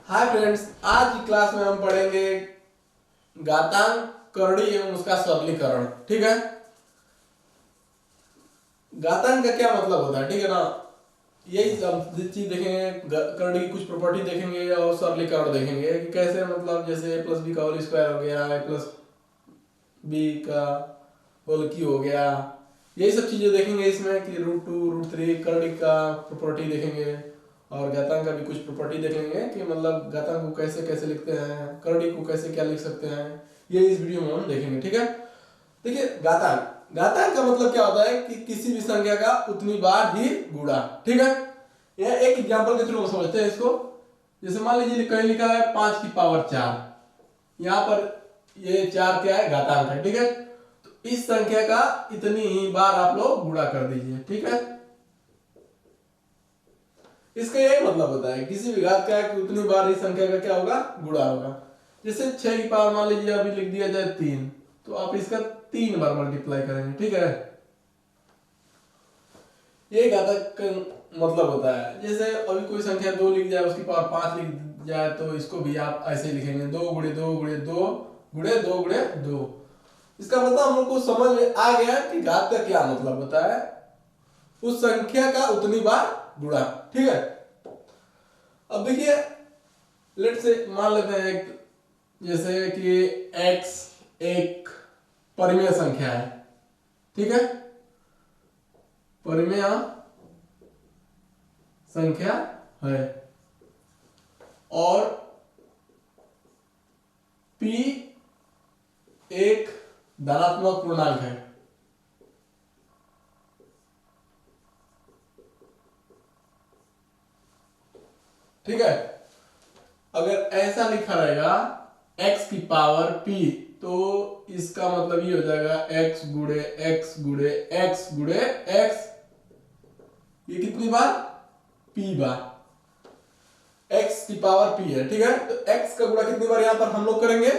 Hi friends, आज की class में हम पढ़ेंगे घातांक करड़ी एवं उसका सरलीकरण। ठीक है। घातांक का क्या मतलब होता है, ठीक है ना। यही सब चीज देखेंगे, करड़ी की कुछ प्रॉपर्टी देखेंगे और सरलीकरण देखेंगे कि कैसे, मतलब जैसे a प्लस बी का होल स्क्वायर हो गया, a प्लस बी का होल क्यू हो गया। यही सब चीजें देखेंगे इसमें कि √2 √3 करड़ी का प्रॉपर्टी देखेंगे और घातांक का भी कुछ प्रॉपर्टी देखेंगे कि मतलब घातांक को कैसे कैसे लिखते हैं, करड़ी को कैसे क्या लिख सकते हैं। ये इस वीडियो में हम देखेंगे। ठीक है। देखिए, घातांक घातांक का मतलब क्या होता है कि किसी भी संख्या का उतनी बार ही गुणा। ठीक है। यह एक एग्जांपल के थ्रू समझते हैं इसको। जैसे मान लीजिए कहीं लिखा है 5 की पावर 4। यहाँ पर ये 4 क्या है, घातांक है। ठीक है। तो इस संख्या का इतनी ही बार आप लोग गुणा कर दीजिए। ठीक है। इसका यही मतलब होता है किसी भी घात का कि उतनी बार इस संख्या का क्या होगा, गुणा होगा। जैसे 6 की पावर मान लीजिए अभी लिख दिया जाए 3, तो आप इसका 3 बार मल्टीप्लाई करेंगे। ठीक है। ये घातक का मतलब होता है। जैसे अभी कोई संख्या 2 लिख जाए, उसकी पावर 5 लिख जाए, तो इसको भी आप ऐसे लिखेंगे 2 गुणे 2 गुणे 2 गुणे 2 गुणे 2। इसका मतलब हम लोग को समझ में आ गया कि घात का क्या मतलब होता है, उस संख्या का उतनी बार गुणा। ठीक है। अब देखिए, लेट से मान लेते हैं एक, जैसे कि x एक परिमेय संख्या है। ठीक है। परिमेय संख्या है और p एक धनात्मक पूर्णांक है। ठीक है। अगर ऐसा लिखा रहेगा x की पावर p, तो इसका मतलब ये हो जाएगा x गुणे x गुणे x गुणे x। ये कितनी बार, p बार। x की पावर p है। ठीक है। तो x का गुणा कितनी बार यहां पर हम लोग करेंगे,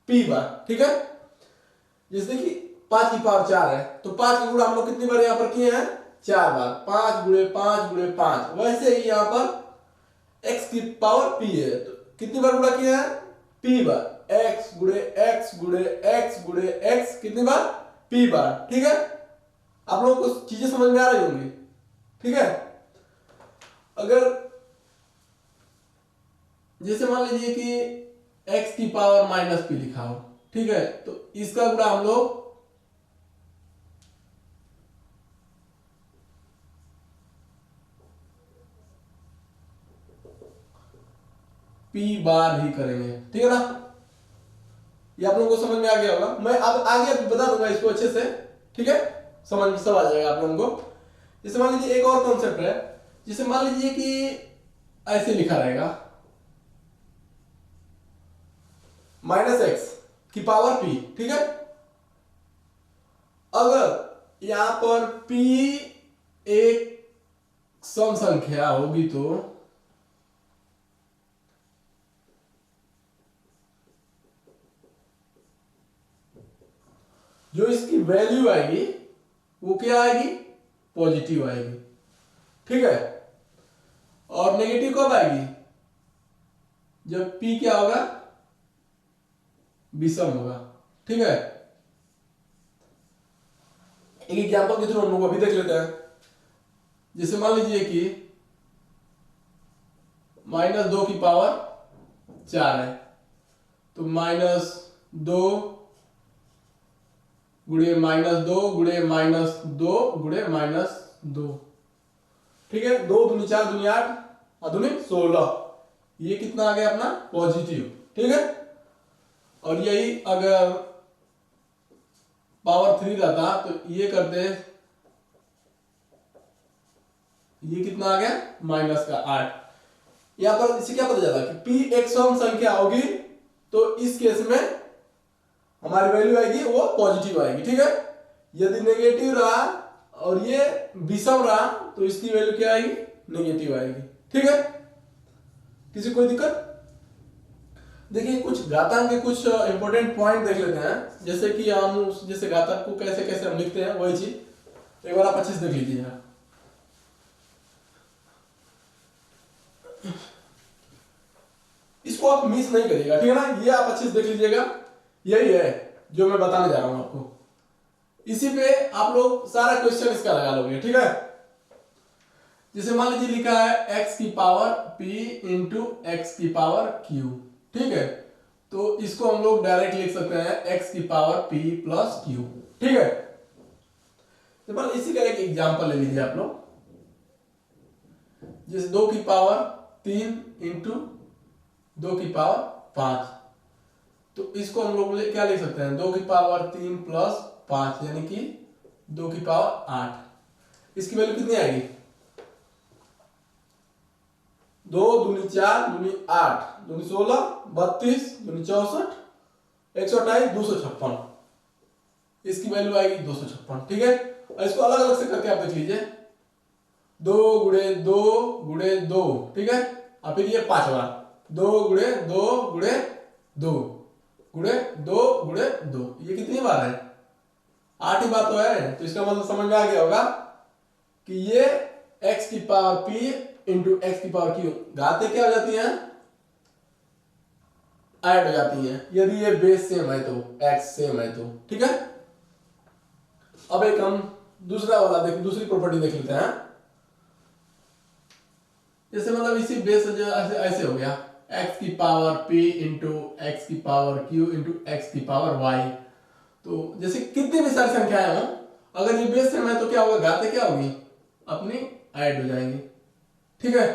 p बार। ठीक है। जैसे कि 5 की पावर 4 है, तो 5 का गुणा हम लोग कितनी बार यहां पर किए हैं, 4 बार। 5 गुणे 5 गुणे 5। वैसे ही यहां पर x की पावर p है, तो कितनी बार गुणा किया है, p बार। x गुणे x गुणे x गुणे x कितनी बार, p बार। ठीक है। आप लोगों को चीजें समझ में आ रही होंगी। ठीक है। अगर जैसे मान लीजिए कि x की पावर -p लिखा हो, ठीक है, तो इसका गुणा हम लोग p बार ही करेंगे। ठीक है ना। ये आप लोगों को समझ में आ गया होगा। मैं अब आगे बता दूंगा इसको अच्छे से। ठीक है। समझ में सब आ जाएगा आप लोगों को। जैसे मान लीजिए एक और कॉन्सेप्ट है। जैसे मान लीजिए कि ऐसे लिखा रहेगा -x की पावर p। ठीक है। अगर यहां पर p एक सम संख्या होगी, तो जो इसकी वैल्यू आएगी वो क्या आएगी, पॉजिटिव आएगी। ठीक है। और नेगेटिव कब आएगी, जब p क्या होगा, विषम होगा। ठीक है। एक एग्जांपल के थ्रू हम लोग अभी देख लेते हैं। जैसे मान लीजिए कि -2 की पावर 4 है, तो -2 गुणे -2 गुणे -2 गुणे -2। ठीक है। 2 दूनी 4 दूनी 8 अदूनी 16। ये कितना आ गया अपना, पॉजिटिव। ठीक है। और यही अगर पावर 3 रहता तो ये करते, ये कितना आ गया, -8। यहां पर इससे क्या पता चला कि p एक सम संख्या होगी, तो इस केस में हमारी वैल्यू आएगी वो पॉजिटिव आएगी। ठीक है। यदि नेगेटिव रहा और ये विषम रहा, तो इसकी वैल्यू क्या आएगी, नेगेटिव आएगी। ठीक है। किसी कोई दिक्कत। देखिए, कुछ घातांक के कुछ इंपॉर्टेंट पॉइंट देख लेते हैं। जैसे कि हम जैसे घातांक को कैसे कैसे हम लिखते हैं, वही चीज एक बार आप अच्छे से देख लीजिएगा। इसको आप मिस नहीं करिएगा, ठीक है ना। ये आप अच्छे से देख लीजिएगा, यही है जो मैं बताने जा रहा हूं आपको। इसी पे आप लोग सारा क्वेश्चन इसका लगा लोगे, ठीक है। जैसे मान लीजिए लिखा है x की पावर p इंटू एक्स की पावर q, ठीक है। तो इसको हम लोग डायरेक्ट लिख सकते हैं x की पावर p प्लस q, ठीक है। तो इसी का एक एग्जांपल ले लीजिए आप लोग, जैसे 2 की पावर 3 इंटू 2 की पावर 5। तो इसको हम लोग क्या लिख सकते हैं, 2 की पावर 3 प्लस 5 यानी कि 2 की पावर 8। इसकी वैल्यू कितनी आएगी, 2 दूनी 4 दूनी 8 दूनी 16 32 दूनी 64 128 256। इसकी वैल्यू आएगी 256, ठीक है। और इसको अलग अलग से करके आप देख लीजिए, 2 गुणे 2 गुणे 2, ठीक है। और फिर ये 5 बार 2 गुणे 2 गुणे 2 गुणे 2 गुणे 2, ये कितनी बार है, 8 ही बार तो है। तो इसका मतलब समझ में आ गया होगा कि ये x की पावर p इंटू एक्स की पावर q घातें क्या हो जाती हैं, ऐड हो जाती हैं, यदि ये बेस सेम है तो, x सेम है तो, ठीक है। अब एक हम दूसरा वाला दूसरी प्रॉपर्टी देख लेते हैं। जैसे मतलब इसी बेस से ऐसे हो गया, x की पावर p इंटू एक्स की पावर q इंटू एक्स की पावर y। तो जैसे कितनी भी सारी संख्याएं हो, अगर ये बेस सेम है तो क्या होगा, घातें क्या होगी, अपनी ऐड हो जाएंगी, ठीक है।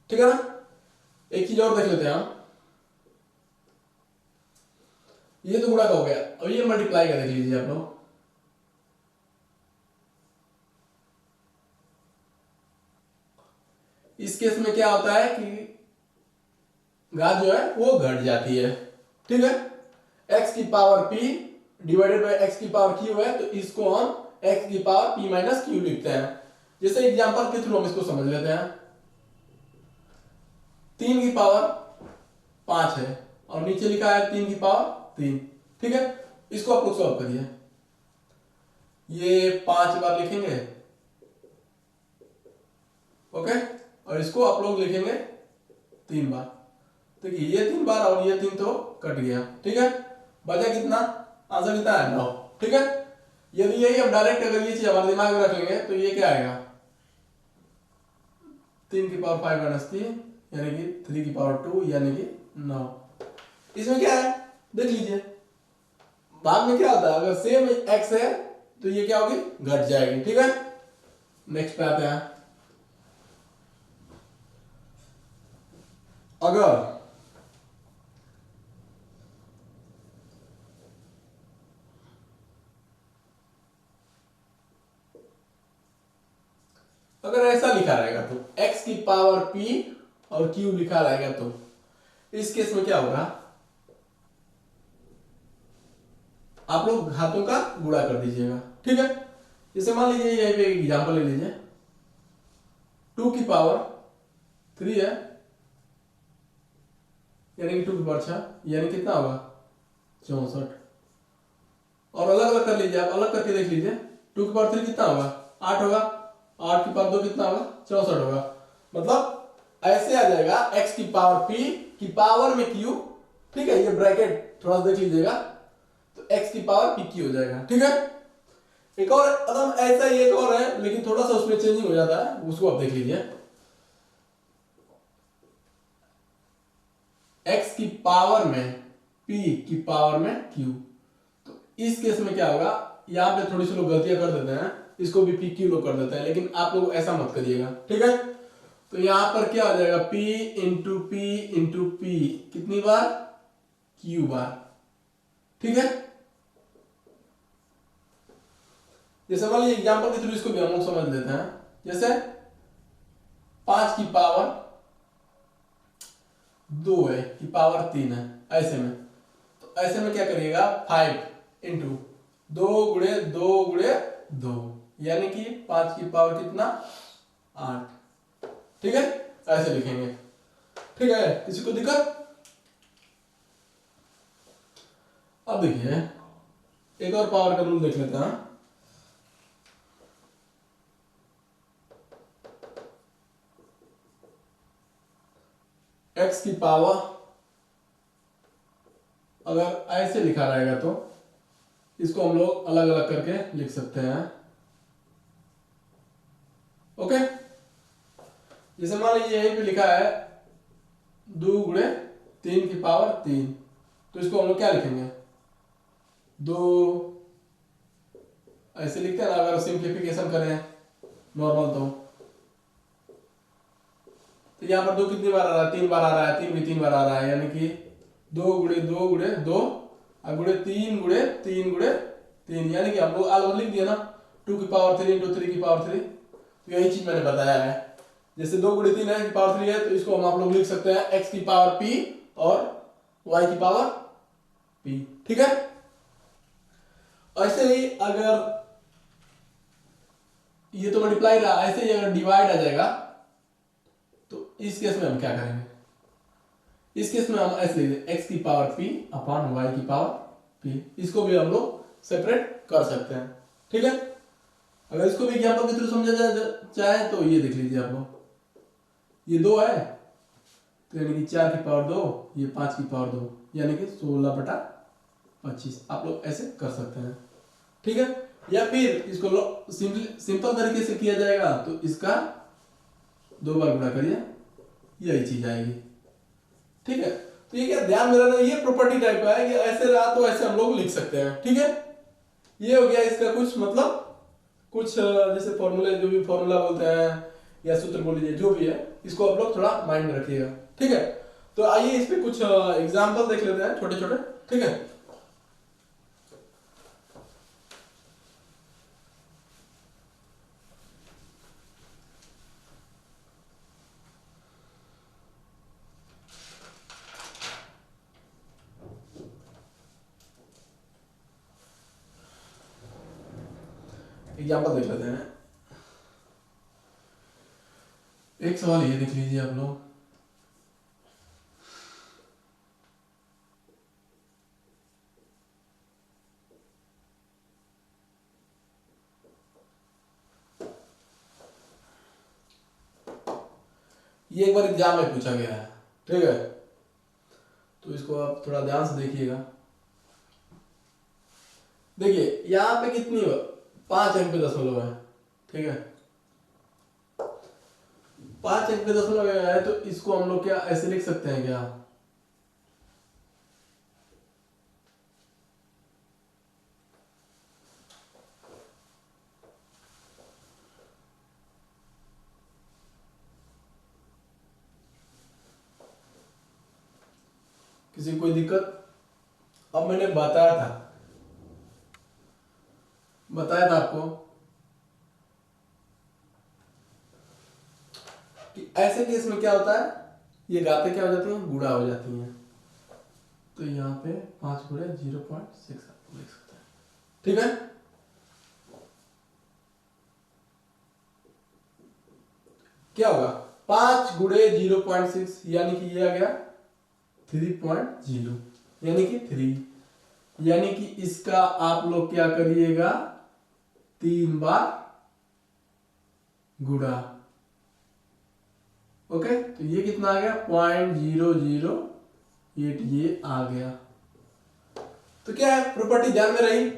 ठीक है ना। एक चीज और देख लेते हैं हम, ये तो गुणा का हो गया, अब ये मल्टीप्लाई का देख लीजिए आप लोग। इस केस में क्या होता है कि घात जो है वो घट जाती है, ठीक है। x की power p divided by x की पावर q है, तो इसको हम x की पावर p माइनस q लिखते हैं। जैसे एग्जांपल के थ्रू हम इसको समझ लेते हैं, 3 की पावर 5 है और नीचे लिखा है 3 की पावर 3, ठीक है। इसको आप लोग सॉल्व करिए, ये 5 बार लिखेंगे, ओके, और इसको आप लोग लिखेंगे 3 बार। देखिए ये 3 बार और ये 3 तो कट गया, ठीक है। बचा कितना, आंसर कितना है 9, ठीक है। यदि यही हम डायरेक्ट अगर ये चीज हमारे दिमाग में रख लेंगे तो ये क्या आएगा, 3 की पावर 5 माइनस 3 यानी कि 3 की पावर 2 यानी कि 9। इसमें क्या है देख लीजिए, भाग में क्या होता है, अगर सेम x है तो ये क्या होगी, घट जाएगी, ठीक है। नेक्स्ट पे आते हैं, अगर ऐसा लिखा रहेगा तो x की पावर p और q लिखा रहेगा, तो इस केस में क्या होगा, आप लोग घातों का गुणा कर दीजिएगा, ठीक है। जैसे मान लीजिए यहीं पे एग्जांपल ले लीजिए, 2 की पावर 3 है यानी कि 2 की पावर 6 यानी कितना होगा 64। और अलग अलग कर लीजिए, आप अलग करके देख लीजिए, 2 की पावर 3 कितना होगा 8 होगा, 8 की पावर 2 कितना होगा 64 होगा। मतलब ऐसे आ जाएगा x की पावर p की पावर में q, ठीक है। ये ब्रैकेट थोड़ा देख लीजिएगा, तो x की पावर p q हो जाएगा, ठीक है। एक और एकदम ऐसा ही एक और है, लेकिन थोड़ा सा उसमें चेंजिंग हो जाता है, उसको आप देख लीजिए, x की पावर में p की पावर में q। तो इस केस में क्या होगा, यहाँ पे थोड़ी सी लोग गलतियां कर देते हैं, इसको भी p q लोग कर देते हैं, लेकिन आप लोग ऐसा मत करिएगा, ठीक है। तो यहां पर क्या हो जाएगा, p इंटू p कितनी बार, q बार, ठीक है। जैसे मान लीजिए एग्जांपल के थ्रू इसको भी हम लोग समझ लेते हैं, जैसे 5 की पावर 2 है की पावर 3 है, ऐसे में तो ऐसे में क्या करिएगा, 5 इंटू 2 गुणे 2 गुणे 2 यानी कि 5 की पावर कितना 8, ठीक है। ऐसे लिखेंगे, ठीक है। किसी को दिक्कत, अब देखिए एक और पावर का रूल देख लेते हैं। x की पावर, अगर ऐसे लिखा रहेगा तो इसको हम लोग अलग अलग करके लिख सकते हैं। ओके, जैसे मान लीजिए यहीं पे लिखा है 2 गुणे 3 की पावर 3, तो इसको हम लोग क्या लिखेंगे, 2 ऐसे लिखते हैं ना, अगर सिंप्लीफिकेशन करें नॉर्मल तो यहाँ पर 2 कितनी बार आ रहा है, 3 बार आ रहा है, 3 भी 3 बार आ रहा है, यानी कि 2 गुणे 2 गुणे 2 और गुणे 3 गुणे 3 गुणे 3, यानी कि हम लोग अलग लिख दिया ना, 2 की पावर 3 इंटू 3 की पावर 3। तो यही चीज मैंने बताया है। जैसे 2 गुणे 3 है की पावर 3 है, तो इसको हम आप लोग लिख सकते हैं x की पावर p और y की पावर p। ठीक है, ऐसे ही अगर ये तो मल्टीप्लाई रहा, ऐसे ही अगर डिवाइड आ जाएगा तो इस केस में हम क्या करेंगे, इस केस में हम ऐसे लिख दें x की पावर p अपॉन y की पावर p। इसको भी हम लोग सेपरेट कर सकते हैं। ठीक है, अगर इसको भी एग्जांपल के थ्रू समझा चाहे तो ये देख लीजिए आप लोग, ये 2 है तो यानी कि 4 की पावर 2, ये 5 की पावर 2, यानी कि 16/25 आप लोग ऐसे कर सकते हैं। ठीक है, या फिर इसको सिंपल तरीके से किया जाएगा तो इसका 2 बार गुणा करिए, यही चीज आएगी। ठीक है, तो ये क्या ध्यान में रखना, ये प्रॉपर्टी टाइप का है कि ऐसे रहा तो ऐसे हम लोग लिख सकते हैं। ठीक है, ये हो गया इसका कुछ मतलब, कुछ जैसे फॉर्मूले, जो भी फॉर्मूला बोलते हैं या सूत्र बोल लीजिए, जो भी है इसको आप लोग थोड़ा माइंड में रखिएगा। ठीक है, तो आइए इस पे कुछ एग्जांपल देख लेते हैं छोटे छोटे। ठीक है, एग्जांपल देख लेते हैं। एक सवाल ये देख लीजिए आप लोग, ये एक बार एग्जाम में पूछा गया है। ठीक है, तो इसको आप थोड़ा ध्यान से देखिएगा। देखिए यहाँ पे कितनी 5 अंक पे दशमलव है। ठीक है, 5 अंक पे दशमलव है, तो इसको हम लोग क्या ऐसे लिख सकते हैं क्या, किसी को कोई दिक्कत? अब मैंने बताया था आपको कि ऐसे केस में क्या होता है, ये गाते क्या हो जाती हैं, गुणा हो जाती हैं। तो यहाँ पे 5 गुणे 0.6 लिख सकते हैं। ठीक है, क्या होगा 5 गुणे 0.6, यानी कि ये आ गया 3.0, यानी कि 3, यानी कि इसका आप लोग क्या करिएगा, 3 बार गुणा। ओके, तो ये कितना आ गया 0.008, ये आ गया। तो क्या है, प्रॉपर्टी ध्यान में रही।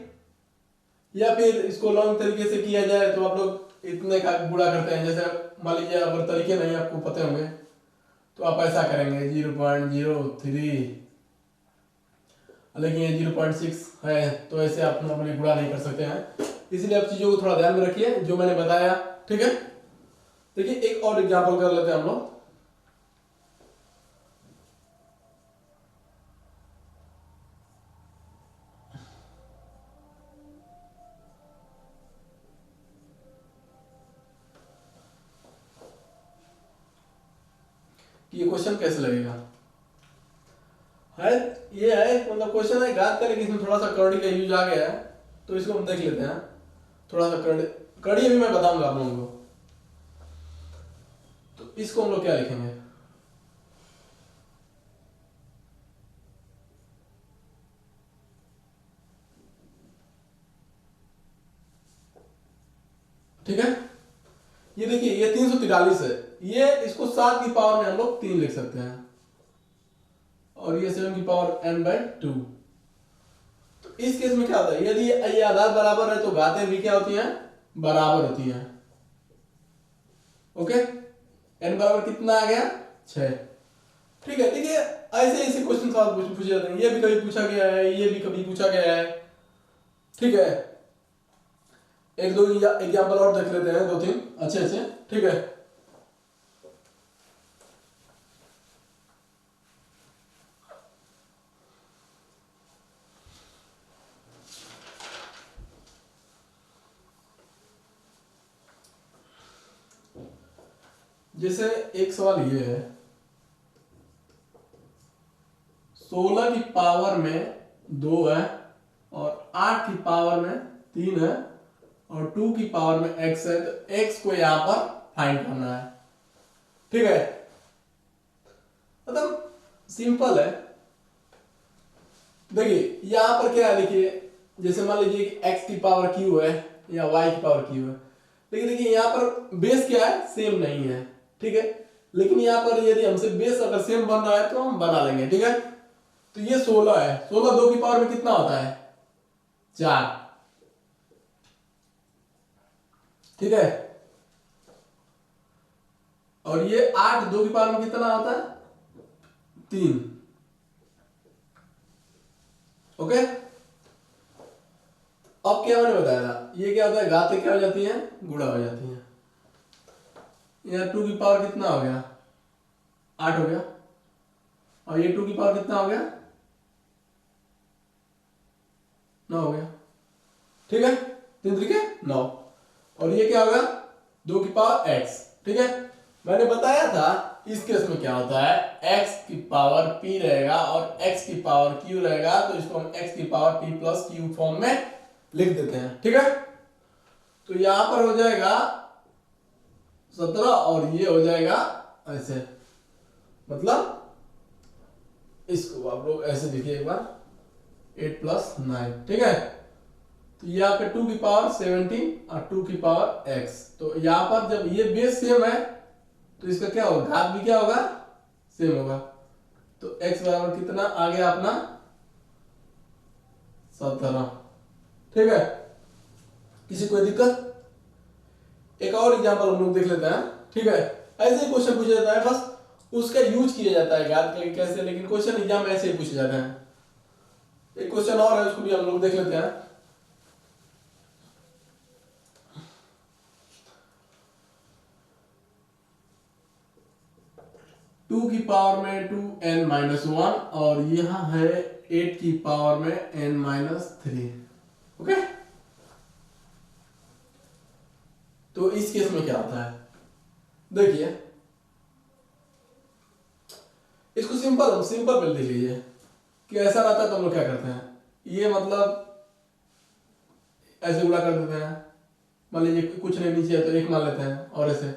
या फिर इसको लॉन्ग तरीके से किया जाए तो आप लोग इतने का गुणा करते हैं, जैसे मान लीजिए अगर तरीके नहीं आपको पते होंगे तो आप ऐसा करेंगे 0.03, लेकिन ये 0.6 है तो ऐसे आप नॉर्मली गुणा नहीं कर सकते हैं। इसलिए आप चीजों को थोड़ा ध्यान में रखिए जो मैंने बताया। ठीक है, देखिए एक और एग्जांपल कर लेते हैं हम लोग। कि ये क्वेश्चन कैसे लगेगा, है ये है मतलब क्वेश्चन है घात का, लेकिन इसमें थोड़ा सा करड़ी का यूज आ गया है, तो इसको हम देख लेते हैं। थोड़ा सा करड़ी अभी मैं बताऊंगा आप लोगों को। तो इसको हम लोग क्या लिखेंगे, ठीक है, ये देखिए ये 343 है, ये इसको 7 की पावर में हम लोग 3 लिख सकते हैं। और ये 7 की पावर n/2। तो इस केस में क्या होता है, यदि ये आधार बराबर है तो घातें भी क्या होती हैं, बराबर होती हैं। ओके, n बराबर कितना आ गया, 6। ठीक है, देखिए ऐसे ऐसे क्वेश्चन सॉल्व पूछे जाते हैं, ये भी कभी पूछा गया है, ये भी कभी पूछा गया है। ठीक है, एक दो एग्जाम्पल और देख लेते हैं, 2-3 अच्छे अच्छे। ठीक है, जैसे एक सवाल ये है, 16 की पावर में 2 है और 8 की पावर में 3 है और 2 की पावर में x है, तो x को यहां पर फाइंड करना है। ठीक है, मतलब सिंपल है। देखिए यहां पर क्या है, देखिए जैसे मान लीजिए कि x की पावर q है या y की पावर q है, लेकिन देखिए यहां पर बेस क्या है, सेम नहीं है। ठीक है, लेकिन यहां पर यदि हमसे बेस अगर सेम बन रहा है तो हम बना लेंगे। ठीक है, तो ये 16 है, 16 2 की पावर में कितना होता है, 4। ठीक है, और ये 8 2 की पावर में कितना होता है, 3। ओके, अब क्या मैंने बताया था, ये क्या होता है, घातें क्या हो जाती हैं, गुणा हो जाती हैं। यहाँ 2 की पावर कितना हो गया, 8 हो गया, और ये 2 की पावर कितना हो गया, 9 हो गया। ठीक है, 3 तरीके 9, और ये क्या होगा, 2 की पावर x। ठीक है, मैंने बताया था इस केस में क्या होता है, x की पावर p रहेगा और x की पावर q रहेगा, तो इसको हम x की power p plus q form में लिख देते हैं। ठीक है, तो यहां पर हो जाएगा 17 और ये हो जाएगा ऐसे, मतलब इसको आप लोग ऐसे लिखिए एक बार, 8 प्लस 9। ठीक है, तो यहाँ पे 2 की पावर 17 और 2 की पावर x, तो यहाँ पर जब ये बेस सेम है तो इसका क्या होगा, घात भी क्या होगा, सेम होगा। तो x बराबर कितना आ गया अपना, 17। ठीक है, किसी कोई दिक्कत, एक और एग्जांपल हम लोग देख लेते हैं। ठीक है, ऐसे ही क्वेश्चन पूछा जाता है, बस उसका यूज किया जाता है घात के कैसे, लेकिन क्वेश्चन एग्जाम में ऐसे ही पूछे जाते हैं। एक क्वेश्चन और है, उसको भी हम लोग देख लेते हैं। टू की पावर में 2n-1 और यहां है 8 की पावर में n-3। ओके, तो इस केस में क्या होता है, देखिए इसको सिंपल बिल्ड लिख लीजिए कि ऐसा रहता है तो हम लोग क्या करते हैं, ये मतलब ऐसे गुणा कर देते हैं, मान लीजिए कुछ नहीं नीचे है तो 1 मान लेते हैं, और ऐसे,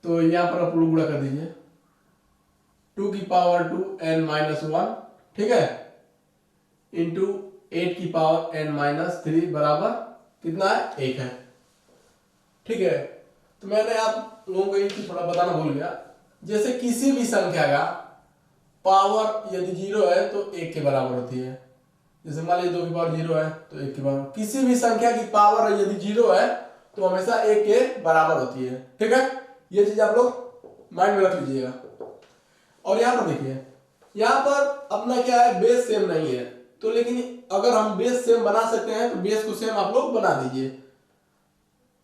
तो यहां पर आप लोग गुणा कर दीजिए, 2 की पावर 2n-1, ठीक है, इंटू 8 की पावर n-3 बराबर कितना है, 1 है। ठीक है, तो मैंने आप लोगों को एक चीज थोड़ा बताना भूल गया, जैसे किसी भी संख्या का पावर यदि 0 है तो 1 के बराबर होती है। जैसे मान लीजिए 2 की पावर 0 है तो 1 के बराबर, किसी भी संख्या की पावर यदि 0 है तो हमेशा 1 के बराबर होती है। ठीक है, ये चीज आप लोग माइंड में रख लीजिएगा। और यहां पर देखिए, यहां पर अपना क्या है, बेस सेम नहीं है, तो लेकिन अगर हम बेस सेम बना सकते हैं तो बेस को सेम आप लोग बना दीजिए।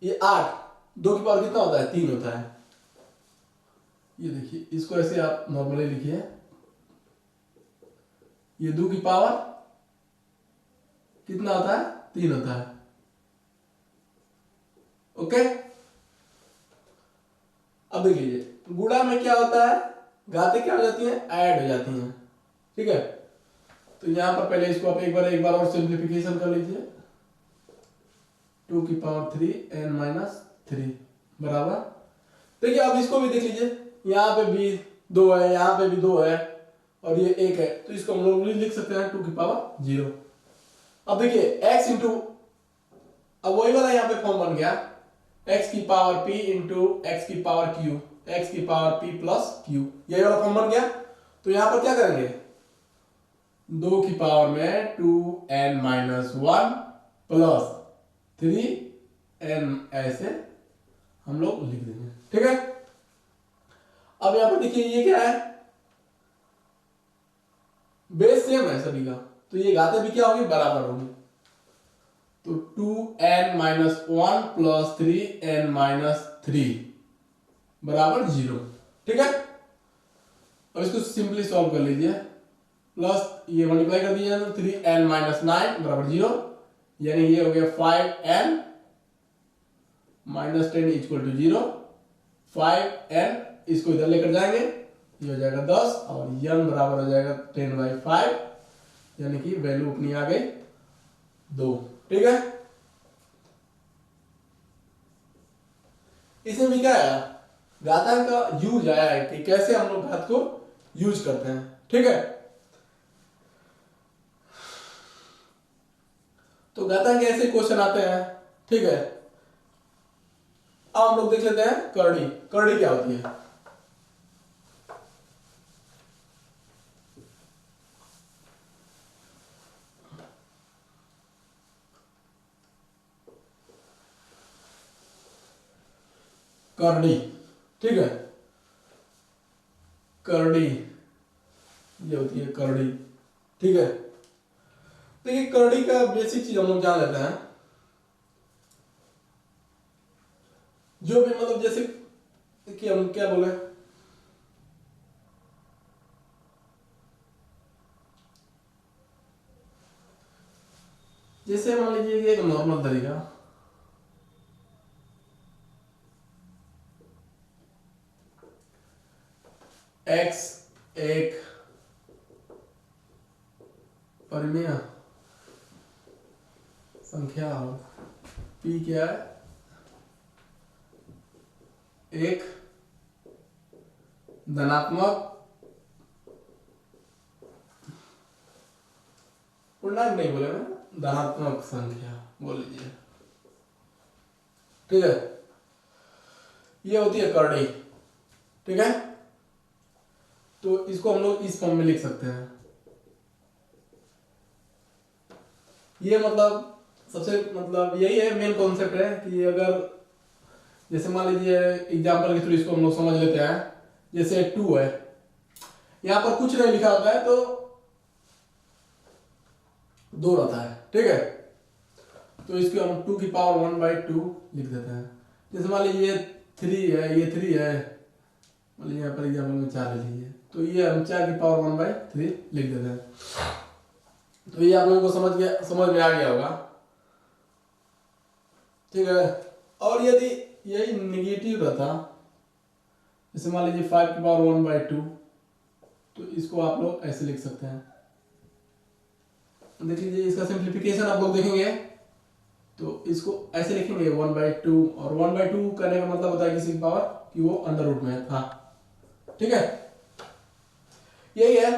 ये 8 2 की पावर कितना होता है, 3 होता है। ये देखिए, इसको ऐसे आप नॉर्मली लिखिए, ये 2 की पावर कितना होता है, 3 होता है। ओके, अब देख लीजिए, गुणा में क्या होता है, घातें क्या हो जाती हैं, ऐड हो जाती हैं। ठीक है, तो यहां पर पहले इसको आप एक बार और सिंप्लीफिकेशन कर लीजिए, 2 की पावर 3n-3 बराबर, देखिए अब इसको भी देख लीजिए, यहाँ पे भी 2 है, यहाँ पे भी 2 है और ये 1 है, तो इसको हम लोग लिख सकते हैं 2 की पावर 0। अब देखिए x इंटू, अब वही वाला यहाँ पे फॉर्म बन गया, x की पावर p इंटू x की पावर q, x की पावर p प्लस q, यही वाला फॉर्म बन गया। तो यहाँ पर क्या करेंगे, 2 की पावर में 2n-1 प्लस 3n ऐसे हम लोग लिख देंगे। ठीक है, अब यहाँ पर देखिए ये क्या है, बेस सेम है सभी का, तो ये घातें भी क्या होगी, बराबर होगी। तो 2n-1 प्लस 3n-3 बराबर 0। ठीक है, अब इसको सिंपली सॉल्व कर लीजिए, प्लस ये मल्टीप्लाई कर दीजिए, 3n-9 बराबर 0, यानी ये हो गया 5n - 10 इक्वल टू 0। 5n इसको इधर लेकर जाएंगे, ये हो जाएगा 10 और n बराबर हो जाएगा 10/5, यानी कि वैल्यू अपनी आ गई 2। ठीक है, इसमें भी क्या आया, घातांक का यूज आया है कि कैसे हम लोग घात को यूज करते हैं। ठीक है, तो घातांक के ऐसे क्वेश्चन आते हैं। ठीक है, अब हम लोग देख लेते हैं करड़ी। करड़ी क्या होती है, करड़ी। ठीक है, करड़ी ये होती है करड़ी। ठीक है, देखिए करड़ी का बेसिक चीज हम लोग जान लेते हैं। जो भी मतलब जैसे कि हम क्या बोले, जैसे मान लीजिए कि एक नॉर्मल तरीका, x एक परिमेय संख्या हो, p क्या है, एक धनात्मक पूर्णांक नहीं बोले ना, धनात्मक संख्या बोल लीजिए। ठीक है, ये होती है करड़ी। ठीक है, तो इसको हम लोग इस फॉर्म में लिख सकते हैं। ये मतलब सबसे मतलब यही है, मेन कॉन्सेप्ट है कि अगर जैसे मान लीजिए एग्जांपल के थ्रू इसको हम लोग समझ लेते हैं। जैसे 2 है, यहां पर कुछ नहीं लिखा होता है तो 2 रहता है। ठीक है, तो इसको हम 2 की पावर 1/2 लिख देते हैं। जैसे मान लीजिए 3 है, ये 3 है, मान लीजिए यहाँ पर एग्जाम्पल में 4 ले लीजिए, तो ये हम 4 की पावर 1/3 लिख देते हैं। तो ये आप लोगों को समझ में आ गया होगा। ठीक है, और यदि यही निगेटिव रहता, जैसे मान लीजिए 5 की पावर 1/2, तो इसको आप लोग ऐसे लिख सकते हैं। देख लीजिए इसका सिंप्लीफिकेशन आप लोग देखेंगे तो इसको ऐसे लिखेंगे 1/2, और 1/2 करने का मतलब होता है किसी की पावर कि वो अंडर रूट में था। ठीक है, यही है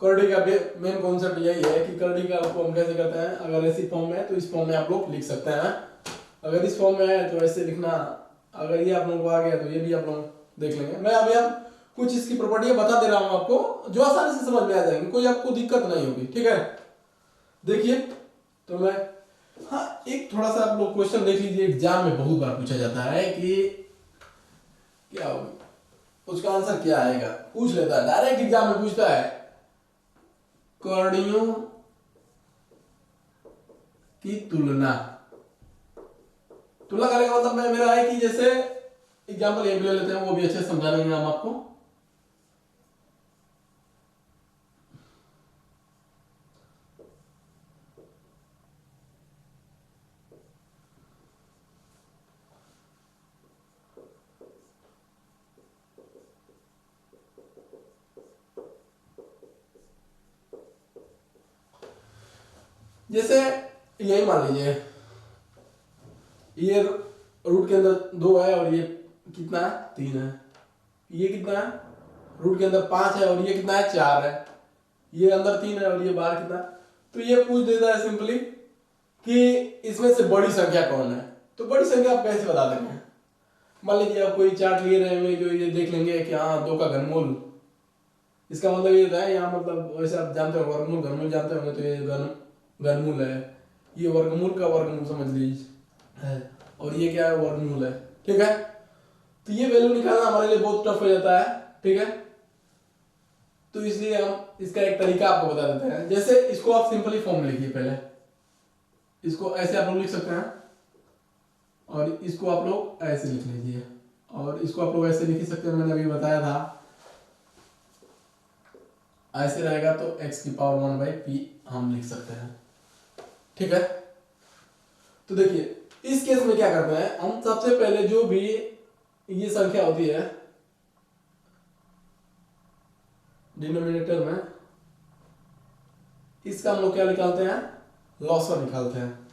करड़ी का मेन कॉन्सेप्ट, यही है कि करड़ी का आपको हम कैसे करते हैं। अगर ऐसी फॉर्म में है तो इस फॉर्म में आप लोग लिख सकते हैं, अगर इस फॉर्म में है तो ऐसे लिखना। अगर ये आप लोगों को आ गया तो ये भी आप लोग देख लेंगे। मैं अभी आप कुछ इसकी प्रॉपर्टियां बता दे रहा हूं आपको, जो आसानी से समझ में आ जाएंगे, कोई आपको दिक्कत नहीं होगी। ठीक है, देखिए तो मैं एक थोड़ा सा आप लोग क्वेश्चन देख लीजिए, एग्जाम में बहुत बार पूछा जाता है कि क्या होगा, उसका आंसर क्या आएगा, पूछ लेता है डायरेक्ट एग्जाम में पूछता है कड़ियों की तुलना करने का मतलब मैं मेरा है कि जैसे एग्जाम्पल ये ले लेते हैं, वो भी अच्छे समझा देंगे हम आपको। जैसे यही मान लीजिए ये रूट के अंदर 2 है और ये कितना है, 3 है। ये कितना है, रूट के अंदर 5 है और ये कितना है, 4 है। ये अंदर 3 है और ये बाहर कितना। तो ये पूछ देता है सिंपली कि इसमें से बड़ी संख्या कौन है। तो बड़ी संख्या आप कैसे बता देंगे। मान लीजिए आप कोई चार्ट ले रहे हैं जो ये देख लेंगे कि हाँ 2 का घनमूल इसका मतलब ये होता है यहाँ, मतलब वैसे आप जानते हो वर्गमूल घनमूल जानते होंगे, तो ये घनमूल है, ये वर्गमूल का वर्गमूल समझ लीजिए है, और ये क्या है, वर्गमूल है। ठीक है, तो ये वैल्यू निकालना हमारे लिए बहुत टफ हो जाता है। ठीक है, तो इसलिए हम इसका एक तरीका आपको बता देते हैं। जैसे इसको आप सिंपली फॉर्म लिखिए, पहले इसको ऐसे आप लोग लिख सकते हैं, और इसको आप लोग ऐसे लिख लीजिए, और इसको आप लोग ऐसे लिख ही सकते हैं, मैंने अभी बताया था। ऐसे रहेगा तो x की पावर 1/p हम लिख सकते हैं। ठीक है, तो देखिए इस केस में क्या करते हैं हम, सबसे पहले जो भी ये संख्या होती है डिनोमिनेटर में, इसका हम लोग क्या निकालते हैं, लॉसर निकालते हैं।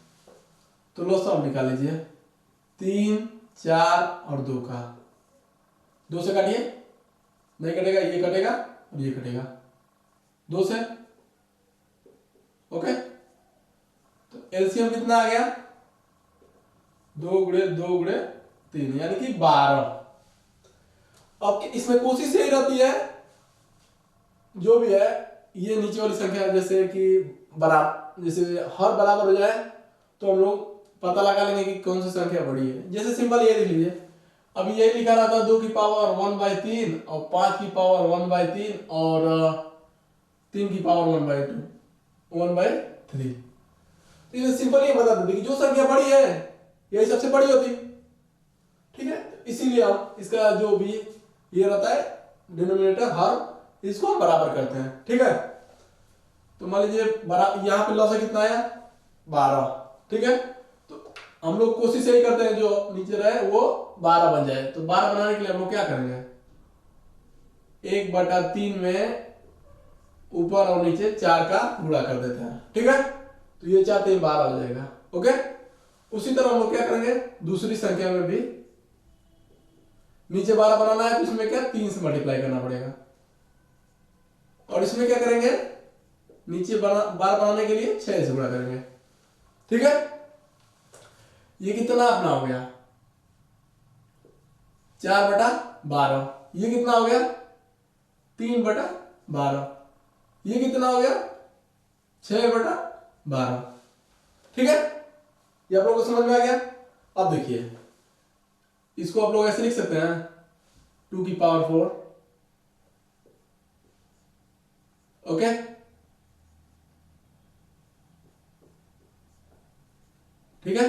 तो लॉसर आप निकाल लीजिए, 3, 4 और 2 का, 2 से काटिए, नहीं कटेगा, ये कटेगा और ये कटेगा 2 से। ओके, तो एलसीएम कितना आ गया, 2 गुणे 2 गुणे 3 यानी कि 12। अब इसमें कोशिश यही रहती है, जो भी है ये नीचे वाली संख्या जैसे कि बराबर, जैसे हर बराबर हो जाए तो हम लोग पता लगा लेंगे कि कौन सी संख्या बड़ी है। जैसे सिंपल ये लिख लीजिए, अभी यही लिखा रहा था 2 की पावर 1/3 और 5 की पावर 1/3 और 3 की पावर 1/3। तो ये सिंपल ये बता देते कि जो संख्या बड़ी है यही सबसे बड़ी होती। ठीक है, इसीलिए हम इसका जो भी ये रहता है डिनोमिनेटर, हर इसको हम बराबर करते हैं। ठीक है, तो मान लीजिए यहाँ पे लॉस कितना आया, 12। ठीक है, तो हम लोग कोशिश यही करते हैं जो नीचे रहे वो 12 बन जाए। तो 12 बनाने के लिए हम लोग क्या करेंगे, 1/3 में ऊपर और नीचे 4 का गुणा कर देते हैं। ठीक है, तो ये 4 3 12 हो जाएगा। ओके, उसी तरह हम लोग क्या करेंगे, दूसरी संख्या में भी नीचे 12 बनाना है, तो इसमें क्या 3 से मल्टीप्लाई करना पड़ेगा, और इसमें क्या करेंगे, नीचे 12 बनाने के लिए 6 से गुणा करेंगे। ठीक है, ये कितना अपना हो गया, 4/12। ये कितना हो गया, 3/12। ये कितना हो गया, 6/12। ठीक है, ये आप लोगों को समझ में आ गया। अब देखिए इसको आप लोग ऐसे लिख सकते हैं, 2 की पावर 4। ओके, ठीक है,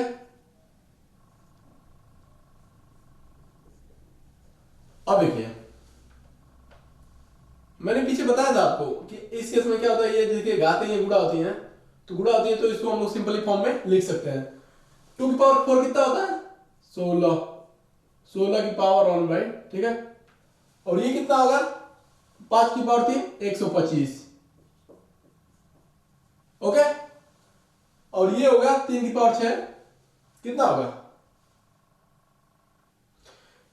अब देखिए मैंने पीछे बताया था आपको कि इस केस में क्या होता है, ये देखिए घातें ये गुणा होती हैं, तो गुणा होती है तो इसको हम लोग सिंपली फॉर्म में लिख सकते हैं। 2 की पावर 4 कितना होता है, 16। 16 की पावर 1/, ठीक है, और ये कितना होगा, 5 की पावर 3 125। ओके, और ये होगा 3 की पावर 6 कितना होगा,